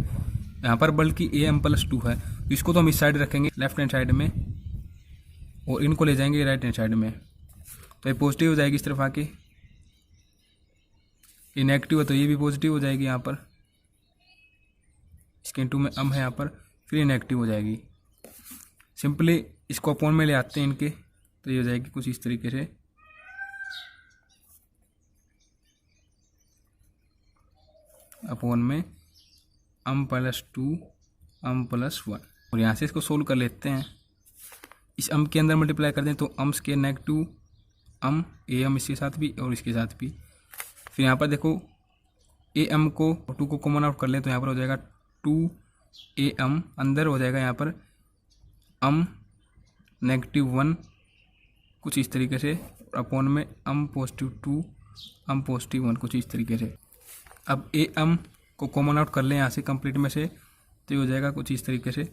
यहाँ पर बल्कि am प्लस 2 है, तो इसको तो हम इस साइड रखेंगे लेफ्ट हैंड साइड में, और इनको ले जाएंगे राइट हैंड साइड में। तो ये पॉजिटिव हो जाएगी इस तरफ आके, ये नेगेटिव है तो ये भी पॉजिटिव हो जाएगी यहाँ पर, इसके इंटू में am है यहाँ पर, फिर ये नेगेटिव हो जाएगी। सिंपली इसको अपॉन में ले आते हैं इनके, तो ये हो जाएगी कुछ इस तरीके से, अपॉन में अम प्लस 2 अम प्लस 1, और यहाँ से इसको सोल्व कर लेते हैं। इस अम के अंदर मल्टीप्लाई कर दें तो m square negative m a m इसके साथ भी और इसके साथ भी। फिर यहाँ पर देखो ए एम को 2 को कॉमन आउट कर लें तो यहाँ पर हो जाएगा 2 ए एम, अंदर हो जाएगा यहाँ पर अम नेगेटिव 1 कुछ इस तरीके से, अपॉन में अम पॉजिटिव 2 अम पॉजिटिव 1 कुछ इस तरीके से। अब ए एम को कॉमन आउट कर लें यहाँ से कंप्लीट में से, तो ये हो जाएगा कुछ इस तरीके से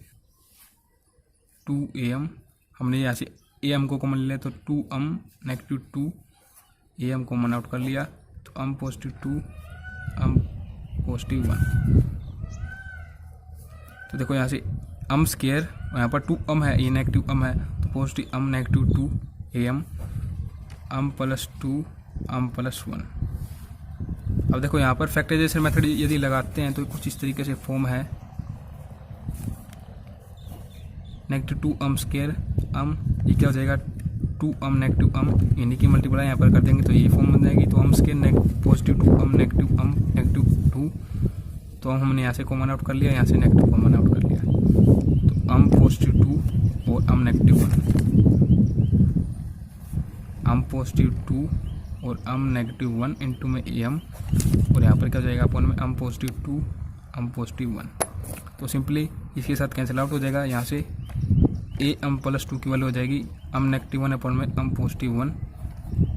2am, हमने यहाँ से ए एम को कॉमन ले लिया तो 2am negative 2 a m common out कर लिया, तो अम पॉजिटिव 2 अम पॉजिटिव 1। तो देखो यहाँ से अम स्क्वायर, यहाँ पर 2am है, ये नेगेटिव अम है, तो positive um negative 2 am um plus 2 um plus 1। अब देखो यहाँ पर फैक्टराइजेशन मेथड यदि लगाते हैं तो कुछ इस तरीके से फॉर्म है, -2 अम स्क्वायर अम, ये क्या हो जाएगा 2 अम -2 इन्हीं की मल्टीप्लाई यहाँ पर कर देंगे तो ये फॉर्म बन जाएगी। तो अम स्क्वायर +2 अम -2 तो हमने यहाँ से कॉमन आउट कर लिया, यहाँ से नेगेटिव कॉमन आउट कर लिया। तो अम +2 और अम -1, अम +2 और अम -1 इंटू में एम, और यहाँ पर क्या हो जाएगा अपन में अम +2 अम +1। तो सिंपली इसके साथ कैंसिल आउट हो जाएगा। यहाँ से ए अम +2 की वैल्यू हो जाएगी अम -1 अपन में अम +1।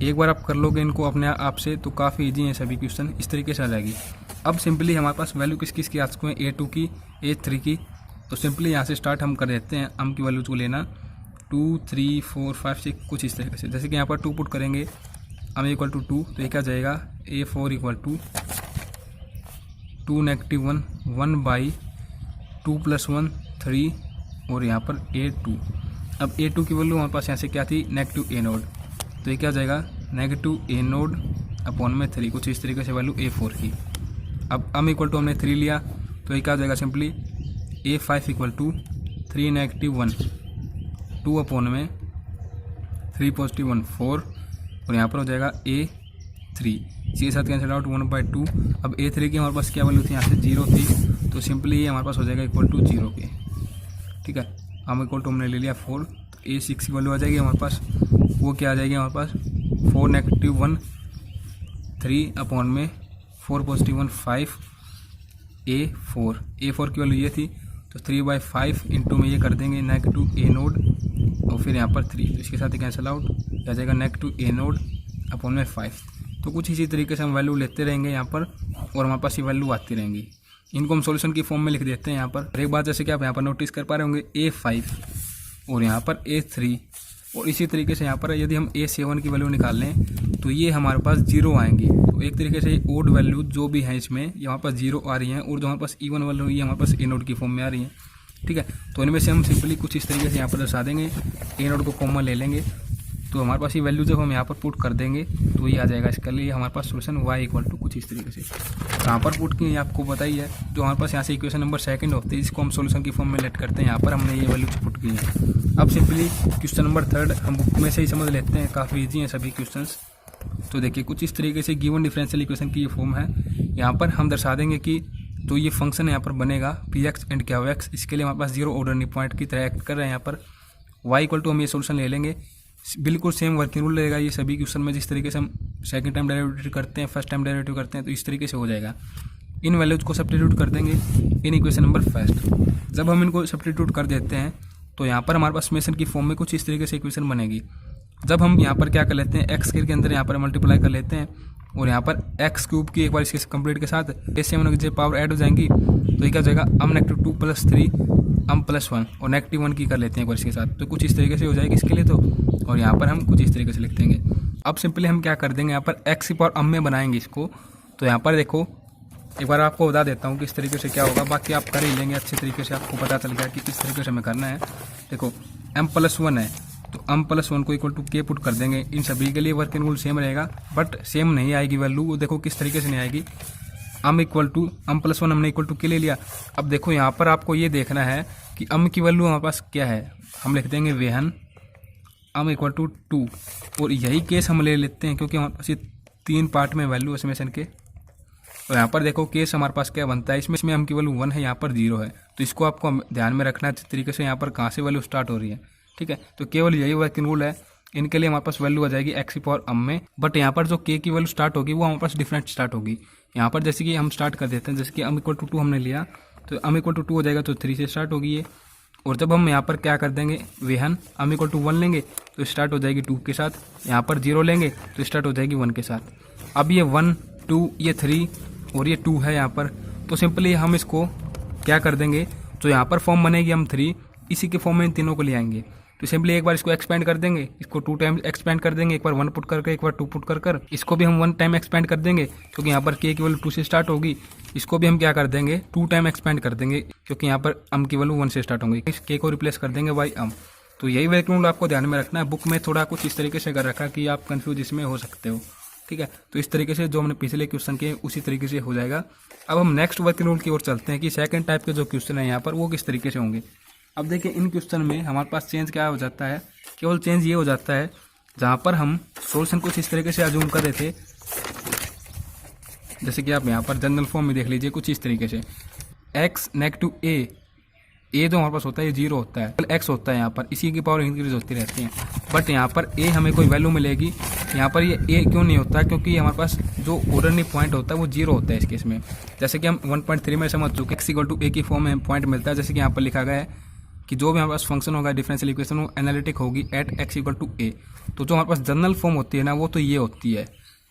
एक बार आप कर लोगे इनको अपने आप से तो काफ़ी इजी है, सभी क्वेश्चन इस तरीके से आ जाएगी। अब सिंपली हमारे पास वैल्यू किस किस की आ चुकी है, A2 की, A3 की। तो सिंपली यहाँ से स्टार्ट हम कर देते हैं अम की वैल्यू को लेना 2 3 4 5 6 कुछ इस तरीके से। जैसे कि यहाँ पर 2 पुट करेंगे अम = 2 तो ये क्या जाएगा A4 = 2 -1 1/2 + 1 3 और यहाँ पर A2। अब A2 की वैल्यू हमारे पास यहाँ से क्या थी -A0, तो ये क्या हो जाएगा -A0 अपॉन में 3, कुछ इस तरीके से वैल्यू A4 की। अब अम = हमने 3 लिया तो ये क्या हो जाएगा सिंपली A5 = 3 -1 2 अपॉन में 3 + 1 4 और यहाँ पर हो जाएगा A3, इसी के साथ कैंसिल आउट 1/2। अब A3 की हमारे पास क्या वैल्यू थी, यहाँ से 0 थी तो सिंपली ये हमारे पास हो जाएगा =0 के। ठीक है, अम = हमने ले लिया 4, तो A6 की वैल्यू आ जाएगी हमारे पास, वो क्या आ जाएगी हमारे पास 4 -1 3 अपॉन में 4 + 1 5 A4 की वैल्यू ये थी तो 3/5 इंटू में ये कर देंगे -A0 और फिर यहाँ पर 3, तो इसके साथ ही कैंसिल आउट आ जाएगा -A0 अपॉन में 5। तो कुछ इसी तरीके से हम वैल्यू लेते रहेंगे यहाँ पर और हमारे पास ये वैल्यू आती रहेंगी। इनको हम सॉल्यूशन की फॉर्म में लिख देते हैं यहाँ पर। एक बात जैसे कि आप यहाँ पर नोटिस कर पा रहे होंगे A5 और यहाँ पर A3 और इसी तरीके से यहाँ पर यदि हम A7 की वैल्यू निकाल लें तो ये हमारे पास 0 आएंगी। तो एक तरीके से ओड वैल्यू जो भी है इसमें ये हमारे पास 0 आ रही हैं और जो हमारे पास इवन वैल्यू ये हमारे पास A0 की फॉर्म में आ रही हैं। ठीक है, तो इनमें से हम सिंपली कुछ इस तरीके से यहाँ पर दर्शा देंगे, A0 को कॉमन ले लेंगे तो हमारे पास ये वैल्यू जब हम यहाँ पर पुट कर देंगे तो ये आ जाएगा। इसके लिए हमारे पास सोल्यूशन y = कुछ इस तरीके से कहाँ पर पुट की आपको बताई है। जो हमारे पास यहाँ से इक्वेशन नंबर 2 होती है इसको हम सोल्यूशन की फॉर्म में लेट करते हैं, यहाँ पर हमने ये वैल्यू पुट की है। अब सिंपली क्वेश्चन नंबर 3 हम बुक में से ही समझ लेते हैं, काफ़ी ईजी हैं सभी क्वेश्चन। तो देखिए कुछ इस तरीके से गिवन डिफरेंशियल इक्वेशन की ये फॉर्म है। यहाँ पर हम दर्शा देंगे कि तो ये फंक्शन यहाँ पर बनेगा Px एंड Qx, इसके लिए हमारे पास 0 ऑर्डर पॉइंट की तरह एक्ट कर रहे हैं। यहाँ पर y = हम ये सोल्यूशन ले लेंगे, बिल्कुल सेम वर्किंग रूल रहेगा ये सभी क्वेश्चन में। जिस तरीके से हम सेकंड टाइम डेरिवेटिव करते हैं, फर्स्ट टाइम डेरिवेटिव करते हैं, तो इस तरीके से हो जाएगा। इन वैल्यूज को सब्स्टिट्यूट कर देंगे इन इक्वेशन नंबर 1। जब हम इनको सब्स्टिट्यूट कर देते हैं तो यहाँ पर हमारे पास समेशन की फॉर्म में कुछ इस तरीके से इक्वेशन बनेगी। जब हम यहाँ पर क्या कर लेते हैं एक्स के अंदर यहाँ पर मल्टीप्लाई कर लेते हैं और यहाँ पर x³ की एक बार इसके कंप्लीट के साथ A7 की पावर ऐड हो जाएंगी तो ये क्या हो जाएगा अम -2 + 3 अम +1 और -1 की कर लेते हैं एक बार इसके साथ, तो कुछ इस तरीके से हो जाएगी इसके लिए। तो और यहाँ पर हम कुछ इस तरीके से लिख देंगे। अब सिंपली हम क्या कर देंगे यहाँ पर x की पावर अम में बनाएंगे इसको। तो यहाँ पर देखो एक बार आपको बता देता हूँ किस तरीके से क्या होगा, बाकी आप कर ही लेंगे अच्छे तरीके से, आपको पता चल गया कि किस तरीके से हमें करना है। देखो m + 1 है तो अम +1 को = k पुट कर देंगे। इन सभी के लिए वर्किंग रूल सेम रहेगा बट सेम नहीं आएगी वैल्यू, वो देखो किस तरीके से नहीं आएगी। अम +1 हमने = k ले लिया। अब देखो यहाँ पर आपको ये देखना है कि अम की वैल्यू हमारे पास क्या है, हम लिख देंगे वेहन अम = 2 और यही केस हम ले लेते हैं क्योंकि हमारे पास ये 3 पार्ट में वैल्यू समेशन के। और यहाँ पर देखो केस हमारे पास क्या बनता है, इसमें अम की वैल्यू 1 है, यहाँ पर 0 है, तो इसको आपको ध्यान में रखना है अच्छे तरीके से यहाँ पर कहाँ से वैल्यू स्टार्ट हो रही है। ठीक है, तो केवल यही वर्किंग रूल है। इनके लिए हमारे पास वैल्यू आ जाएगी x की पावर अम में, बट यहाँ पर जो k की वैल्यू स्टार्ट होगी वो हमारे पास डिफरेंट स्टार्ट होगी। यहाँ पर जैसे कि हम स्टार्ट कर देते हैं, जैसे कि अम = 2 हमने लिया तो अम = 2 हो जाएगा तो 3 से स्टार्ट होगी ये। और जब हम यहाँ पर क्या कर देंगे वेहन अम = 1 लेंगे तो स्टार्ट हो जाएगी 2 के साथ, यहाँ पर 0 लेंगे तो स्टार्ट हो जाएगी 1 के साथ। अब ये 1 2 ये 3 और ये 2 है यहाँ पर, तो सिंपली हम इसको क्या कर देंगे, तो यहाँ पर फॉर्म बनेगी हम 3, इसी के फॉर्म में इन तीनों को ले आएंगे। तो सिंपली एक बार इसको एक्सपेंड कर देंगे, इसको 2 टाइम एक्सपेंड कर देंगे, एक बार 1 पुट करके एक बार 2 पुट कर इसको भी हम 1 टाइम एक्सपेंड कर देंगे क्योंकि यहाँ पर k की वैल्यू 2 से स्टार्ट होगी। इसको भी हम क्या कर देंगे 2 टाइम एक्सपेंड कर देंगे क्योंकि यहाँ पर अम की वैल्यू 1 से स्टार्ट होंगी। इस k को रिप्लेस कर देंगे बाई अम। तो यही वर्किंग रूल आपको ध्यान में रखना है। बुक में थोड़ा कुछ इस तरीके से कर रखा है कि आप कंफ्यूज इसमें हो सकते हो। ठीक है। तो इस तरीके से जो हमने पिछले क्वेश्चन के उसी तरीके से हो जाएगा। अब हम नेक्स्ट वर्किंग रूल की ओर चलते हैं कि सेकंड टाइप के जो क्वेश्चन है यहाँ पर वो किस तरीके से होंगे। अब देखिए इन क्वेश्चन में हमारे पास चेंज क्या हो जाता है, केवल चेंज ये हो जाता है जहाँ पर हम सोल्यूशन कुछ इस तरीके से अज्यूम कर रहे थे, जैसे कि आप यहाँ पर जनरल फॉर्म में देख लीजिए कुछ इस तरीके से x नेगेटिव ए जो हमारे पास होता है ये 0 होता है, x होता है यहाँ पर, इसी की पावर इंक्रीज होती रहती है। बट यहाँ पर a हमें कोई वैल्यू मिलेगी, यहाँ पर ये a क्यों नहीं होता, क्योंकि हमारे पास जो ऑर्डरली पॉइंट होता है वो 0 होता है इस केस में। जैसे कि हम 1.3 में समझ चुके x इक्वल टू a की फॉर्म में पॉइंट मिलता है, जैसे कि यहाँ पर लिखा गया है कि जो भी हमारे पास फंक्शन होगा डिफरेंशियल इक्वेशन वो एनालिटिक होगी at x equal to a। तो जो हमारे पास जनरल फॉर्म होती है ना वो तो ये होती है,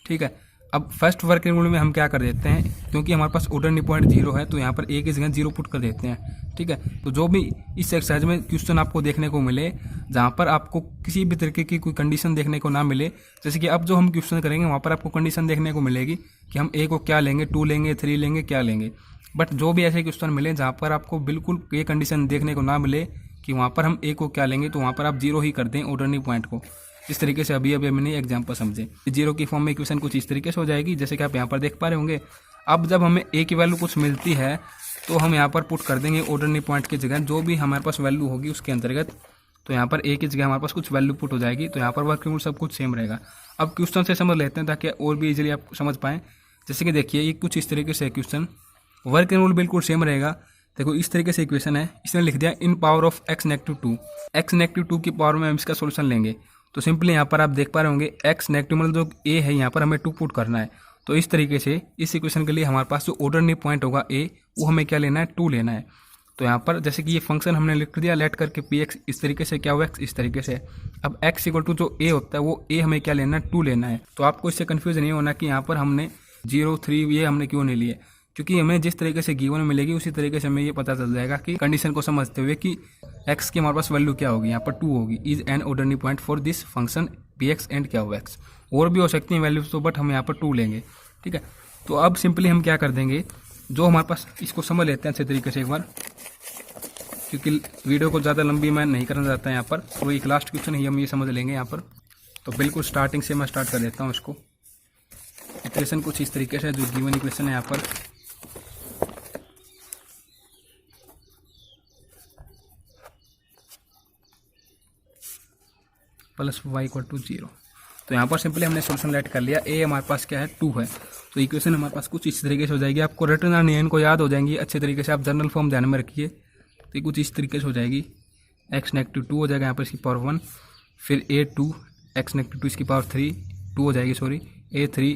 ठीक है। अब फर्स्ट वर्किंग रूल में हम क्या कर देते हैं, क्योंकि हमारे पास ऑर्डरली पॉइंट 0 है तो यहाँ पर a की जगह 0 पुट कर देते हैं, ठीक है। तो जो भी इस एक्सरसाइज में क्वेश्चन आपको देखने को मिले जहाँ पर आपको किसी भी तरीके की कोई कंडीशन देखने को ना मिले, जैसे कि अब जो हम क्वेश्चन करेंगे वहाँ पर आपको कंडीशन देखने को मिलेगी कि हम a को क्या लेंगे, 2 लेंगे, 3 लेंगे, क्या लेंगे। बट जो भी ऐसे क्वेश्चन मिले जहाँ पर आपको बिल्कुल ये कंडीशन देखने को ना मिले कि वहाँ पर हम a को क्या लेंगे, तो वहाँ पर आप 0 ही कर दें ऑर्डरली पॉइंट को। इस तरीके से अभी मैंने एग्जांपल समझे। 0 की फॉर्म में इक्वेशन कुछ इस तरीके से हो जाएगी, जैसे कि आप यहाँ पर देख पा रहे होंगे। अब जब हमें a की वैल्यू कुछ मिलती है तो हम यहाँ पर पुट कर देंगे ऑर्डरली पॉइंट की जगह जो भी हमारे पास वैल्यू होगी उसके अंतर्गत। तो यहाँ पर a की जगह हमारे पास कुछ वैल्यू पुट हो जाएगी, तो यहाँ पर वर्किंग रूल सब कुछ सेम रहेगा। अब क्वेश्चन से समझ लेते हैं ताकि और भी इजीली आप समझ पाएँ। जैसे कि देखिए ये कुछ इस तरीके से क्वेश्चन, वर्किंग रूल बिल्कुल सेम रहेगा। देखो इस तरीके से इक्वेशन है, इसने लिख दिया in power of x negative 2, x negative 2 की पावर में हम इसका सोल्यूशन लेंगे। तो सिंपली यहाँ पर आप देख पा रहे होंगे x नेगेटिव मतलब जो a है यहाँ पर हमें 2 पुट करना है। तो इस तरीके से इस इक्वेशन के लिए हमारे पास जो ऑर्डरली पॉइंट होगा a वो हमें क्या लेना है, 2 लेना है। तो यहाँ पर जैसे कि ये फंक्शन हमने लिख दिया लेट करके px इस तरीके से, क्या हुआ x इस तरीके से। अब x इक्वल टू जो a होता है वो a हमें क्या लेना है, 2 लेना है। तो आपको इससे कन्फ्यूज नहीं होना कि यहाँ पर हमने 0, 3 ये हमने क्यों नहीं लिए, क्योंकि हमें जिस तरीके से गिवन मिलेगी उसी तरीके से हमें ये पता चल जाएगा कि कंडीशन को समझते हुए कि x की हमारे पास वैल्यू क्या होगी, यहाँ पर 2 होगी। Is an orderly point for this function px and क्या हुआ x। और भी हो सकती हैं वैल्यूज तो, बट हम यहाँ पर 2 लेंगे, ठीक है। तो अब सिंपली हम क्या कर देंगे, जो हमारे पास इसको समझ लेते हैं अच्छे तरीके से एक बार, क्योंकि वीडियो को ज़्यादा लंबी मैं नहीं करना चाहता यहाँ पर। तो एक लास्ट क्वेश्चन ही हम ये समझ लेंगे यहाँ पर। तो बिल्कुल स्टार्टिंग से मैं स्टार्ट कर देता हूँ इसको। इक्वेशन कुछ इस तरीके से, जो गिवन इक्वेशन है यहाँ पर, प्लस y इक्वल टू 0। तो यहाँ पर सिंपली हमने सोल्यूशन लेट कर लिया। a हमारे पास क्या है, 2 है। तो इक्वेशन हमारे पास कुछ इस तरीके से हो जाएगी। आपको रिटर्न और नियन को याद हो जाएंगी अच्छे तरीके से, आप जनरल फॉर्म ध्यान में रखिए। तो ये कुछ इस तरीके से हो जाएगी, x नेगेटिव 2 हो जाएगा यहाँ पर इसकी पावर 1, फिर a2 x नेगेटिव 2 इसकी पावर 3 2 हो जाएगी, सॉरी a3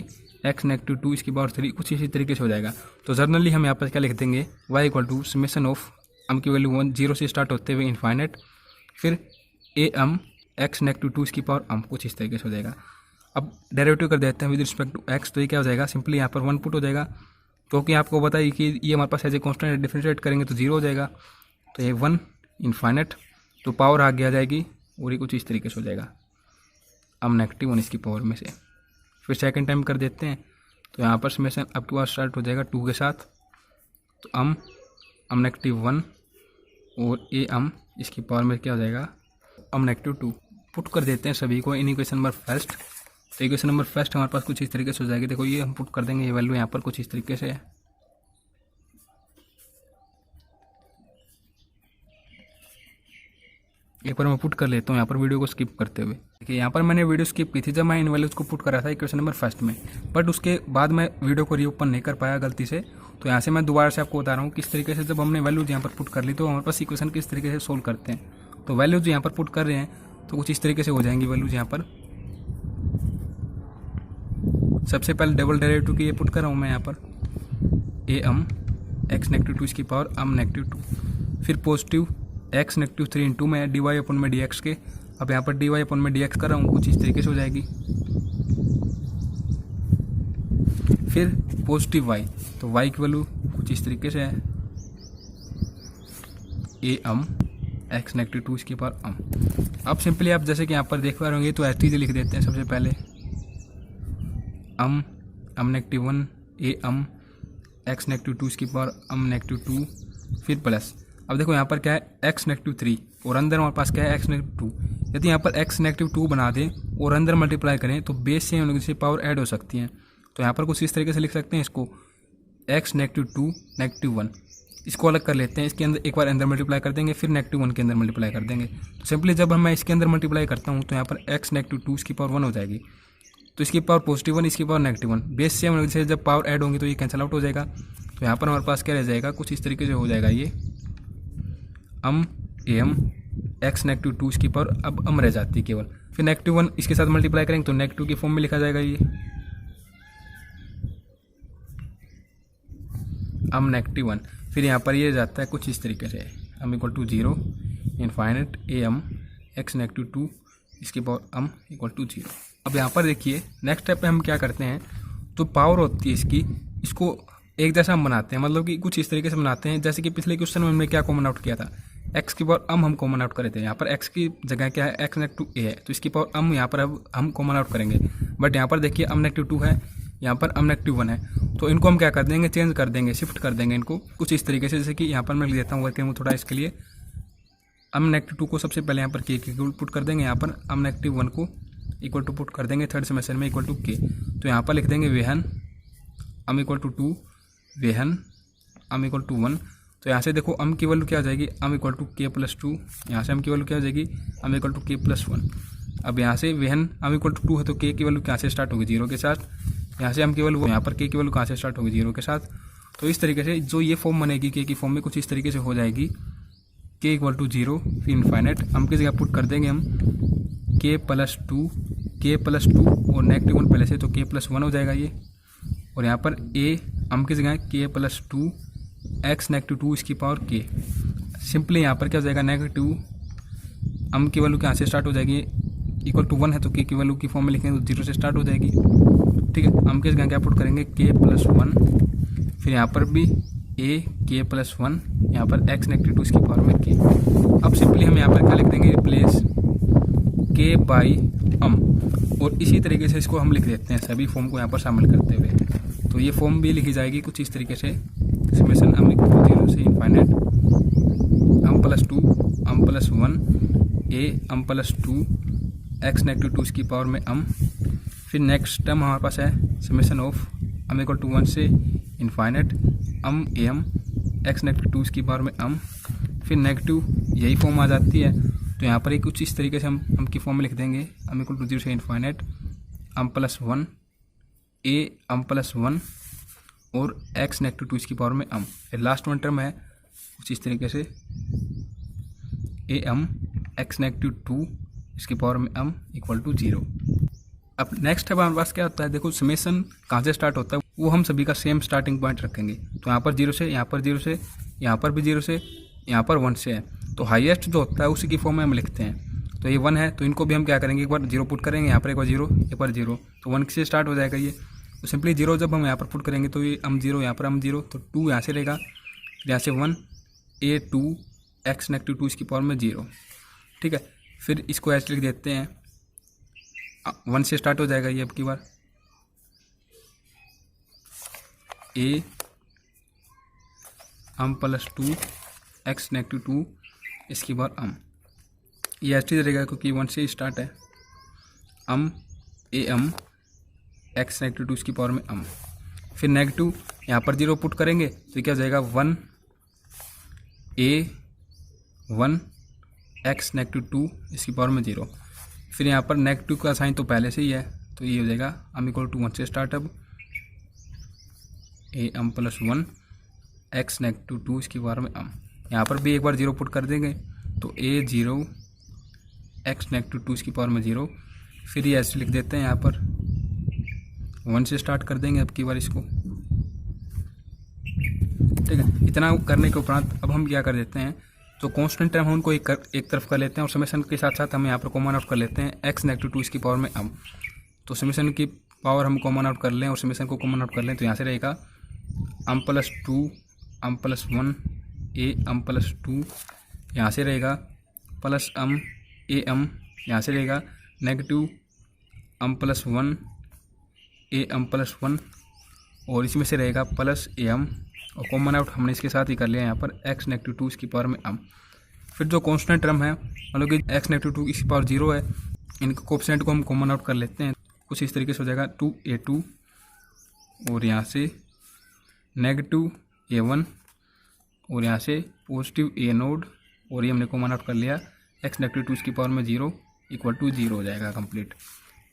x नेगेटिव 2 इसकी पावर 3, कुछ इसी तरीके से हो जाएगा। तो जनरली हम यहाँ पर क्या लिख देंगे, y equal to summation of m की वैल्यू 1 0 से स्टार्ट होते हुए इनफाइनाइट, फिर am x नेगेटिव 2 इसकी पावर m, कुछ इस तरीके से हो जाएगा। अब डेरिवेटिव कर देते हैं विद रिस्पेक्ट टू x, तो ये क्या हो जाएगा, सिंपली यहाँ पर 1 पुट हो जाएगा, क्योंकि आपको बताइए कि ये हमारे पास एज ए कॉन्स्टेंट डिफरेंशिएट करेंगे तो 0 हो जाएगा। तो ये 1 इनफाइनाइट, तो पावर आगे आ जाएगी और ये कुछ इस तरीके से हो जाएगा, m नेगेटिव 1 इसकी पावर में से। फिर सेकंड टाइम कर देते हैं, तो यहाँ पर समेशन आपके पास स्टार्ट हो जाएगा 2 के साथ, तो m नेगेटिव 1 और am इसकी पावर में क्या हो जाएगा, m नेगेटिव 2। पुट कर देते हैं सभी को इन इक्वेशन नंबर फर्स्ट। तो इक्वेशन नंबर फर्स्ट हमारे पास कुछ इस तरीके से हो जाएगी। देखो ये हम पुट कर देंगे, ये वैल्यू यहाँ पर कुछ इस तरीके से है। एक बार मैं पुट कर लेता हूँ यहाँ पर वीडियो को स्किप करते हुए। देखिए यहाँ पर मैंने वीडियो स्किप की थी जब मैं इन वैल्यूज़ को पुट कर रहा था इक्वेशन नंबर फर्स्ट में, बट उसके बाद मैं वीडियो को रीओपन नहीं कर पाया गलती से। तो यहाँ से मैं दोबारा से आपको बता रहा हूँ किस तरीके से जब हमने वैल्यूज यहाँ पर पुट कर ली तो हमारे पास इक्वेशन किस तरीके से सोल्व करते हैं। तो वैल्यूज यहाँ पर पुट कर रहे हैं तो कुछ इस तरीके से हो जाएंगी वैल्यूज यहाँ पर। सबसे पहले डबल डेरिवेटिव की ये पुट कर रहा हूँ मैं यहाँ पर, am x नेगेटिव 2 इसकी पावर m नेगेटिव 2, फिर पॉजिटिव x नेगेटिव 3 इंटू में dy अपन में dx के। अब यहाँ पर dy अपन में dx कर रहा हूँ, कुछ इस तरीके से हो जाएगी। फिर पॉजिटिव y, तो y की वैल्यू कुछ इस तरीके से है, am x नेगेटिव 2 इसकी पावर m। अब सिंपली आप जैसे कि यहाँ पर देख पा रहे होंगे तो एस लिख देते हैं सबसे पहले, m negative 1 am x negative 2 इसकी पावर m नेगेटिव 2, फिर प्लस। अब देखो यहाँ पर क्या है, एक्स नेगेटिव 3 और अंदर हमारे पास क्या है एक्स नेगेटिव 2। यदि यहाँ पर एक्स नेगेटिव 2 बना दें और अंदर मल्टीप्लाई करें तो बेस से उनकी से पावर ऐड हो सकती है। तो यहाँ पर कुछ इस तरीके से लिख सकते हैं इसको, एक्स नेगेटिव 2 नेगेटिव 1, इसको अलग कर लेते हैं। इसके अंदर एक बार अंदर मल्टीप्लाई कर देंगे, फिर नेगेटिव 1 के अंदर मल्टीप्लाई कर देंगे। तो सिंपली जब मैं इसके अंदर मल्टीप्लाई करता हूँ तो यहाँ पर एक्स नेगेटिव 2 इसकी पावर 1 हो जाएगी, तो इसकी पावर पॉजिटिव 1, इसकी पावर नेगेटिव 1। बेस से जब पावर ऐड होंगी तो ये कैंसिल आउट हो जाएगा। तो यहाँ पर हमारे पास क्या रह जाएगा, कुछ इस तरीके से हो जाएगा ये एम एक्स नेगेटिव 2 इसकी पावर अब रह जाती है केवल। फिर नेगेटिव 1 इसके साथ मल्टीप्लाई करेंगे तो नेगेटिव के फॉर्म में लिखा जाएगा ये नेगेटिव 1। फिर यहाँ पर ये जाता है कुछ इस तरीके से equal to 0 infinite x negative 2 इसकी पावर इक्वल टू 0। अब यहाँ पर देखिए नेक्स्ट स्टेप पे हम क्या करते हैं, तो पावर होती है इसकी, इसको एक जैसा हम बनाते हैं, मतलब कि कुछ इस तरीके से बनाते हैं जैसे कि पिछले क्वेश्चन में हमने क्या कॉमन आउट किया था, एक्स की पावर हम कॉमन आउट करे थे। यहाँ पर एक्स की जगह क्या है, एक्स नेगेटिव ए है, तो इसकी पावर यहाँ पर अब हम कॉमन आउट करेंगे। बट यहाँ पर देखिए नेगेटिव 2 है, यहाँ पर नेगेटिव 1 है, तो इनको हम क्या कर देंगे, चेंज कर देंगे, शिफ्ट कर देंगे इनको कुछ इस तरीके से। जैसे कि यहाँ पर मैं लिख देता हूँ वर्किंग में थोड़ा इसके लिए, नेगेटिव 2 को सबसे पहले यहाँ पर के इक्वल पुट कर देंगे, यहाँ पर नेगेटिव 1 को इक्वल टू पुट कर देंगे थर्ड समेशन में इक्वल टू के। तो यहाँ पर लिख देंगे when equal to 2, when equal to 1। तो यहाँ से देखो की वैल्यू क्या हो जाएगी, इक्वल टू के प्लस 2, यहाँ से की वैल्यू क्या हो जाएगी, इक्वल टू के प्लस 1। अब यहाँ से वेहन इक्वल टू 2 है तो के की वैल्यू कहाँ से स्टार्ट होगी, 0 के साथ। यहाँ से की वैल्यू, यहाँ पर के की वैल्यू कहाँ से स्टार्ट होगी, 0 के साथ। तो इस तरीके से जो ये फॉर्म बनेगी के की फॉर्म में कुछ इस तरीके से हो जाएगी, के इक्वल टू 0 फिर इनफाइनाइट की जगह पुट कर देंगे हम के प्लस 2 और नेगेटिव 1 पहले से, तो के प्लस 1 हो जाएगा ये। और यहाँ पर ए की जगह के प्लस 2 एक्स नेगेटिव 2 इसकी पावर के। सिंपली यहाँ पर क्या हो जाएगा, नेगेटिव की वैल्यू कहाँ से स्टार्ट हो जाएगी, इक्वल टू 1 है तो के की वैल्यू की फॉर्म में लिखेंगे तो 0 से स्टार्ट हो जाएगी। ठीक है, की जगह क्या पुट करेंगे, के प्लस 1, फिर यहाँ पर भी ए के प्लस 1, यहाँ पर एक्स नेगेटिव 2 इसकी पावर में के। अब सिंपली हम यहाँ पर क्या लिख देंगे, रिप्लेस के बाई और इसी तरीके से इसको हम लिख देते हैं सभी फॉर्म को यहाँ पर शामिल करते हुए। तो ये फॉर्म भी लिखी जाएगी कुछ इस तरीके से, समेशन इक्वल टू 0 से इनफाइनाइट प्लस 2 प्लस 1 ए प्लस 2 एक्स नेगेटिव 2 इसकी पावर में फिर नेक्स्ट टर्म हमारे पास है समेशन ऑफ इक्वल टू 1 से इनफाइनाइट एक्स नेगेटिव 2 इसकी पावर में फिर नेगेटिव यही फॉर्म आ जाती है। तो यहाँ पर ही कुछ इस तरीके से हम की फॉर्म में लिख देंगे इक्वल टू 0 से इनफाइनाइट प्लस 1 ए प्लस 1 और एक्स नेगेटिव 2 इसकी पावर में फिर लास्ट वन टर्म है कुछ इस तरीके से ए एक्स नेगेटिव 2 इसकी पावर में इक्वल टू 0। अब नेक्स्ट है हमारे पास क्या होता है, देखो समेशन कहाँ से स्टार्ट होता है वो हम सभी का सेम स्टार्टिंग पॉइंट रखेंगे। तो यहाँ पर 0 से, यहाँ पर 0 से, यहाँ पर भी 0 से, यहाँ पर 1 से है। तो हाईएस्ट जो होता है उसी की फॉर्म में हम लिखते हैं। तो ये 1 है तो इनको भी हम क्या करेंगे, एक बार 0 पुट करेंगे, यहाँ पर एक बार 0, यहाँ पर 0, तो 1 से स्टार्ट हो जाएगा ये। तो सिंपली 0 जब हम यहाँ पर पुट करेंगे तो ये 0, यहाँ पर 0, तो 2 यहाँ से रहेगा, यहाँ से 1 ए 2 एक्स नेगेटिव 2 इसकी पावर में 0। ठीक है, फिर इसको ऐसे लिख देते हैं 1 से स्टार्ट हो जाएगा ये अब की बार, ए प्लस 2 एक्स नेगेटिव 2 इसकी बार ये ऐसे रहेगा क्योंकि 1 से स्टार्ट है, ए एक्स नेगेटिव 2 इसकी पावर में फिर नेगेटिव यहाँ पर 0 पुट करेंगे तो क्या हो जाएगा 1 ए 1 एक्स नेगेटिव 2 इसकी पावर में 0। फिर यहाँ पर नेगेटिव का साइन तो पहले से ही है तो ये हो जाएगा इक्वल टू 1 से स्टार्ट, अब ए प्लस 1 एक्स नेगेटिव 2 इसकी पावर में यहाँ पर भी एक बार 0 पुट कर देंगे तो ए 0 एक्स नेगेटिव 2 इसकी पावर में 0। फिर ये ऐसे लिख देते हैं, यहाँ पर 1 से स्टार्ट कर देंगे अब की बार इसको। ठीक है, इतना करने के उपरांत अब हम क्या कर देते हैं, तो कांस्टेंट टर्म हम उनको एक तरफ कर लेते हैं और समेशन के साथ साथ हम यहाँ पर कॉमन आउट कर लेते हैं एक्स नेगेटिव 2 इसकी पावर में तो समेशन की पावर हम कॉमन आउट कर लें और समेशन को कॉमन आउट कर लें तो यहाँ से रहेगा प्लस 2 प्लस 1 ए प्लस 2, यहाँ से रहेगा प्लस ए यहाँ से रहेगा नेगेटिव प्लस 1 ए प्लस 1 और इसमें से रहेगा प्लस ए और कॉमन आउट हमने इसके साथ ही कर लिया यहाँ पर एक्स नेगेटिव 2 इसकी पावर में फिर जो कांस्टेंट टर्म है मतलब कि x नेगेटिव 2 की पावर 0 है, इनके कोएफिशिएंट को हम कॉमन आउट कर लेते हैं। कुछ इस तरीके से हो जाएगा 2a2 और यहाँ से नेगेटिव a1 और यहाँ से पॉजिटिव a0 और ये हमने कॉमन आउट कर लिया। x नेगेटिव 2 की पावर में 0 इक्वल टू 0 हो जाएगा कंप्लीट।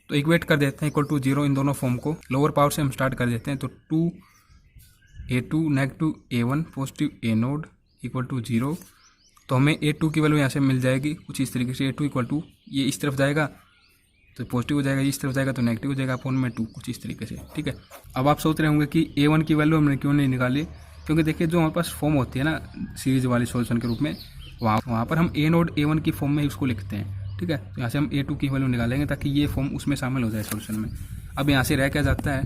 तो इक्वेट कर देते हैं इक्वल टू 0 इन दोनों फॉर्म को। लोअर पावर से हम स्टार्ट कर देते हैं। तो 2a2 negative a1 positive a0 equal to 0। तो हमें a2 की वैल्यू यहाँ से मिल जाएगी कुछ इस तरीके से। a2 इक्वल टू ये इस तरफ जाएगा तो पॉजिटिव हो जाएगा, इस तरफ जाएगा तो नेगेटिव हो जाएगा अपॉन में 2 कुछ इस तरीके से। ठीक है, अब आप सोच रहे होंगे कि a1 की वैल्यू हमने क्यों नहीं निकाली, क्योंकि देखिए जो हमारे पास फॉर्म होती है ना सीरीज वाली सॉल्यूशन के रूप में, वहाँ पर हम a0 a1 की फॉर्म में ही उसको लिखते हैं। ठीक है, तो यहाँ से हम a2 की वैल्यू निकालेंगे ताकि ये फॉर्म उसमें शामिल हो जाए सॉल्यूशन में। अब यहाँ से रह क्या जाता है,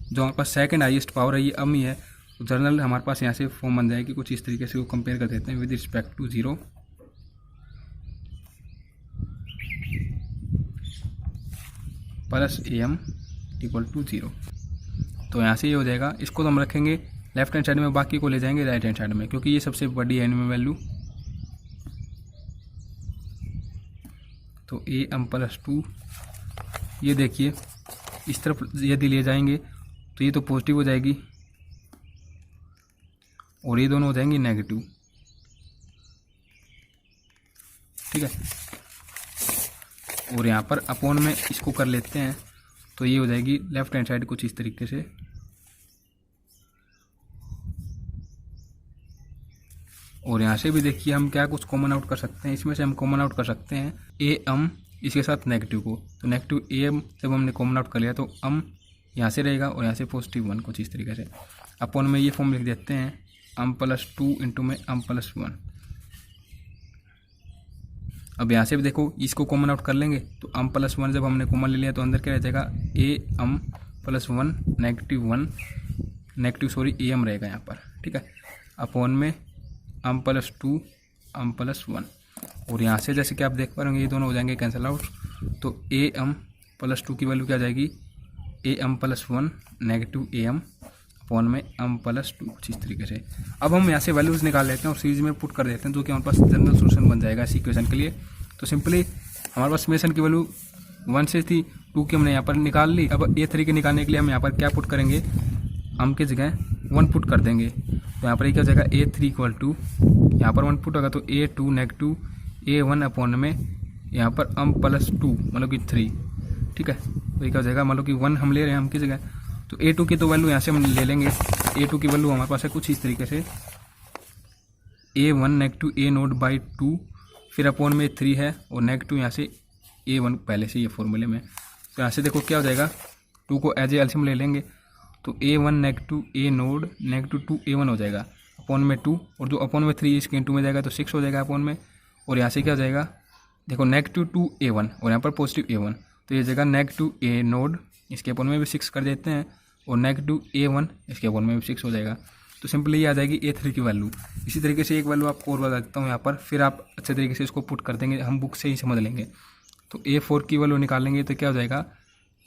जो हमारे पास सेकंड हाईएस्ट पावर है ये अम ही है, तो जनरल हमारे पास यहाँ से फॉर्म बन जाएगी कुछ इस तरीके से। वो कंपेयर कर देते हैं with respect to 0 plus am equal to 0। तो यहाँ से ये हो जाएगा। इसको तो हम रखेंगे लेफ्ट हैंड साइड में, बाकी को ले जाएंगे राइट हैंड साइड में, क्योंकि ये सबसे बड़ी है इनमें वैल्यू। तो am प्लस 2 ये देखिए इस तरफ यदि ले जाएंगे तो ये तो पॉजिटिव हो जाएगी और ये दोनों हो जाएंगे नेगेटिव। ठीक है, और यहाँ पर अपॉन में इसको कर लेते हैं तो ये हो जाएगी लेफ्ट हैंड साइड कुछ इस तरीके से। और यहाँ से भी देखिए हम क्या कुछ कॉमन आउट कर सकते हैं। इसमें से हम कॉमन आउट कर सकते हैं am इसके साथ नेगेटिव को। तो नेगेटिव am जब हमने कॉमन आउट कर लिया तो am यहाँ से रहेगा और यहाँ से पॉजिटिव 1 कुछ इस तरीके से। अपॉन में ये फॉर्म लिख देते हैं am प्लस 2 इंटू में am प्लस 1। अब यहाँ से भी देखो इसको कॉमन आउट कर लेंगे तो am प्लस 1 जब हमने कॉमन ले लिया तो अंदर क्या रह जाएगा am प्लस 1 नेगेटिव am रहेगा यहाँ पर। ठीक है, अपॉन में am प्लस 2 am प्लस 1। और यहाँ से जैसे कि आप देख पा रहे होंगे ये दोनों हो जाएंगे कैंसिल आउट। तो am प्लस 2 की वैल्यू क्या आ जाएगी am plus 1 negative am upon में am प्लस 2 कुछ इस तरीके से। अब हम यहाँ से वैल्यूज़ निकाल लेते हैं और सीरीज में पुट कर देते हैं, जो कि हमारे पास जनरल सोल्यूशन बन जाएगा इस इक्वेशन के लिए। तो सिंपली हमारे पास समेशन की वैल्यू 1 से थी, 2 की हमने यहाँ पर निकाल ली। अब a3 के निकालने के लिए हम यहाँ पर क्या पुट करेंगे, am की जगह 1 पुट कर देंगे। तो यहाँ पर ये क्या हो जाएगा a3 इक्वल टू, यहाँ पर 1 पुट होगा तो a2 नेगेटिव a1 अपॉन में यहाँ पर am प्लस 2 मतलब कि 3। ठीक है, तो ये क्या हो जाएगा, मतलब कि 1 हम ले रहे हैं am की जगह। तो a2 की तो वैल्यू यहाँ से हम ले लेंगे। a2 की वैल्यू हमारे पास है कुछ इस तरीके से a1 नेगेटिव a0 बाई 2 फिर अपॉन में 3 है और नेगेटिव यहाँ से a1 पहले से ये फॉर्मूले में। तो यहाँ से देखो क्या हो जाएगा, 2 को एज ए एलसीएम ले लेंगे तो a1 negative a0 negative 2a1 हो जाएगा अपॉन में 2, और जो अपॉन में 3 इसके इंटू में जाएगा तो 6 हो जाएगा अपॉन में। और यहाँ से क्या हो जाएगा, देखो नेगेटिव 2a1 और यहाँ पर पॉजिटिव a1, तो ये जगह नेगेटिव a0 इसके अपॉन में भी 6 कर देते हैं और नेगेटिव a1 इसके अपॉन में भी 6 हो जाएगा। तो सिंपली ये आ जाएगी a3 की वैल्यू। इसी तरीके से एक वैल्यू आपको और बता देता हूँ यहाँ पर, फिर आप अच्छे तरीके से इसको पुट कर देंगे, हम बुक से ही समझ लेंगे। तो a4 की वैल्यू निकालेंगे तो क्या हो जाएगा,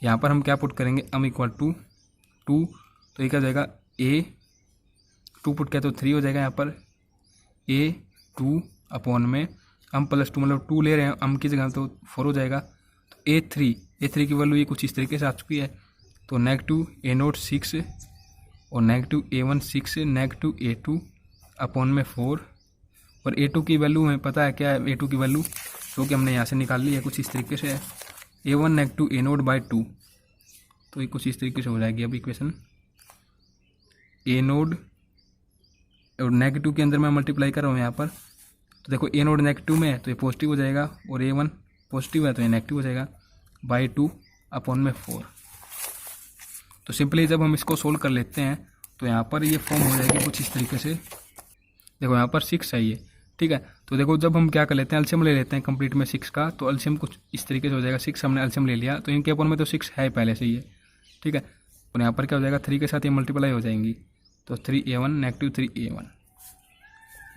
यहाँ पर हम क्या पुट करेंगे am इक्वल टू 2, तो ये क्या हो जाएगा a2 पुट किया तो 3 हो जाएगा यहाँ पर a2 अपॉन में am प्लस 2 मतलब 2 ले रहे हैं am की जगह तो 4 हो जाएगा। तो a3 की वैल्यू ये कुछ इस तरीके से आ चुकी है। तो नेगेटिव a0 6 और negative a1 6 negative a2 upon में 4 और a2 की वैल्यू हमें पता है क्या है, a2 की वैल्यू जो कि हमने यहाँ से निकाल ली है कुछ इस तरीके से है a1 नेगेटिव a0 बाई 2। तो ये कुछ इस तरीके से हो जाएगी अब इक्वेशन a0 और नेगेटिव के अंदर मैं मल्टीप्लाई कर रहा हूँ यहाँ पर। तो देखो a0 नेगेटिव में है तो ये पॉजिटिव हो जाएगा और a1 पॉजिटिव है तो ये नेगेटिव हो जाएगा बाई 2 अपॉन में 4। तो सिंपली जब हम इसको सोल्व कर लेते हैं तो यहाँ पर ये फॉर्म हो जाएगी कुछ इस तरीके से। देखो यहाँ पर 6 है ये, ठीक है। तो देखो जब हम क्या कर लेते हैं, एलसीएम ले लेते हैं कंप्लीट में 6 का, तो एलसीएम कुछ इस तरीके से हो जाएगा। 6 हमने एलसीएम ले लिया तो इनके अपॉन में तो 6 है पहले से ही है, ठीक है। और यहाँ पर क्या हो जाएगा 3 के साथ ये मल्टीप्लाई हो जाएंगी तो 3a1 नेगेटिव 3a1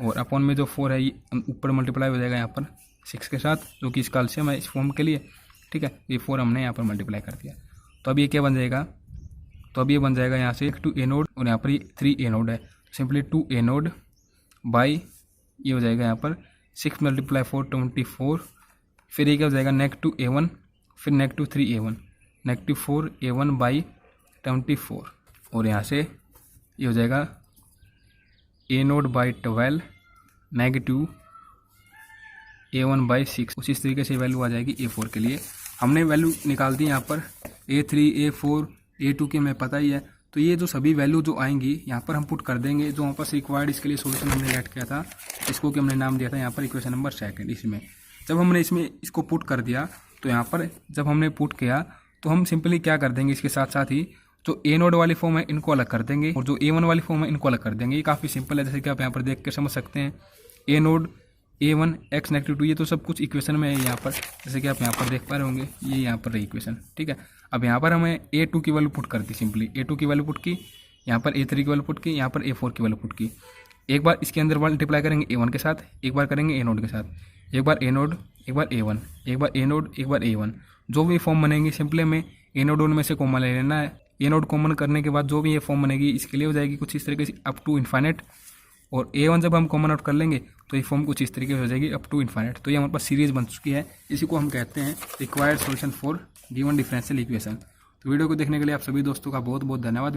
और अपॉन में जो 4 है ये ऊपर मल्टीप्लाई हो जाएगा यहाँ पर 6 के साथ, जो कि इसका एलसीएम है इस फॉर्म के लिए, ठीक है। ये 4 हमने यहाँ पर मल्टीप्लाई कर दिया। तो अब ये क्या बन जाएगा, तो अब ये बन जाएगा यहाँ से 2a0 और यहाँ पर ये 3a0 है, सिंपली 2a0 बाई ये हो जाएगा यहाँ पर 6 × 4 24, फिर ये क्या हो जाएगा -A1, फिर -3A1, -4A1/24, और यहाँ से ये हो जाएगा A0/12 -A1/6। उसी तरीके से वैल्यू आ जाएगी A4 के लिए। हमने वैल्यू निकाल दी यहाँ पर A3, A4, A2 के हमें पता ही है। तो ये जो सभी वैल्यू जो आएंगी यहाँ पर हम पुट कर देंगे। जो हमारे पास रिक्वायर्ड इसके लिए सॉल्यूशन हमने ऐड किया था, इसको कि हमने नाम दिया था यहाँ पर इक्वेशन नंबर 2। इसमें जब हमने इसको पुट कर दिया तो यहाँ पर जब हमने पुट किया तो हम सिंपली क्या कर देंगे, इसके साथ साथ ही जो A0 वाली फॉर्म है इनको अलग कर देंगे और जो A1 वाली फॉर्म है इनको अलग कर देंगे। ये काफ़ी सिंपल है, जैसे कि आप यहाँ पर देख कर समझ सकते हैं। A0, A1, x -2, ये तो सब कुछ इक्वेशन में है यहाँ पर, जैसे कि आप यहाँ पर देख पा रहे होंगे। ये यहाँ पर रही इक्वेशन, ठीक है। अब यहाँ पर हमें A2 की वैल्यू पुट कर दी, सिंपली A2 की वैल्यू पुट की, यहाँ पर A3 की वैल्यू पुट की, यहाँ पर A4 की वैल्यू पुट की। एक बार इसके अंदर मल्टीप्लाई करेंगे A1 के साथ, एक बार करेंगे A0 के साथ, एक बार A0, एक बार A1, एक बार A0, एक बार A1। जो भी फॉर्म बनेंगी सिंपली में A0 उनमें से कॉमन ले लेना है। A0 कॉमन करने के बाद जो भी ये फॉर्म बनेगी इसके लिए हो जाएगी कुछ इस तरीके से अप टू इन्फाइनाइट, और A1 जब हम कॉमन आउट कर लेंगे तो ये फॉर्म कुछ इस तरीके से हो जाएगी अप टू इन्फाइनाइट। तो ये हमारे पास सीरीज बन चुकी है। इसी को हम कहते हैं required solution for given differential equation. तो वीडियो को देखने के लिए आप सभी दोस्तों का बहुत बहुत धन्यवाद।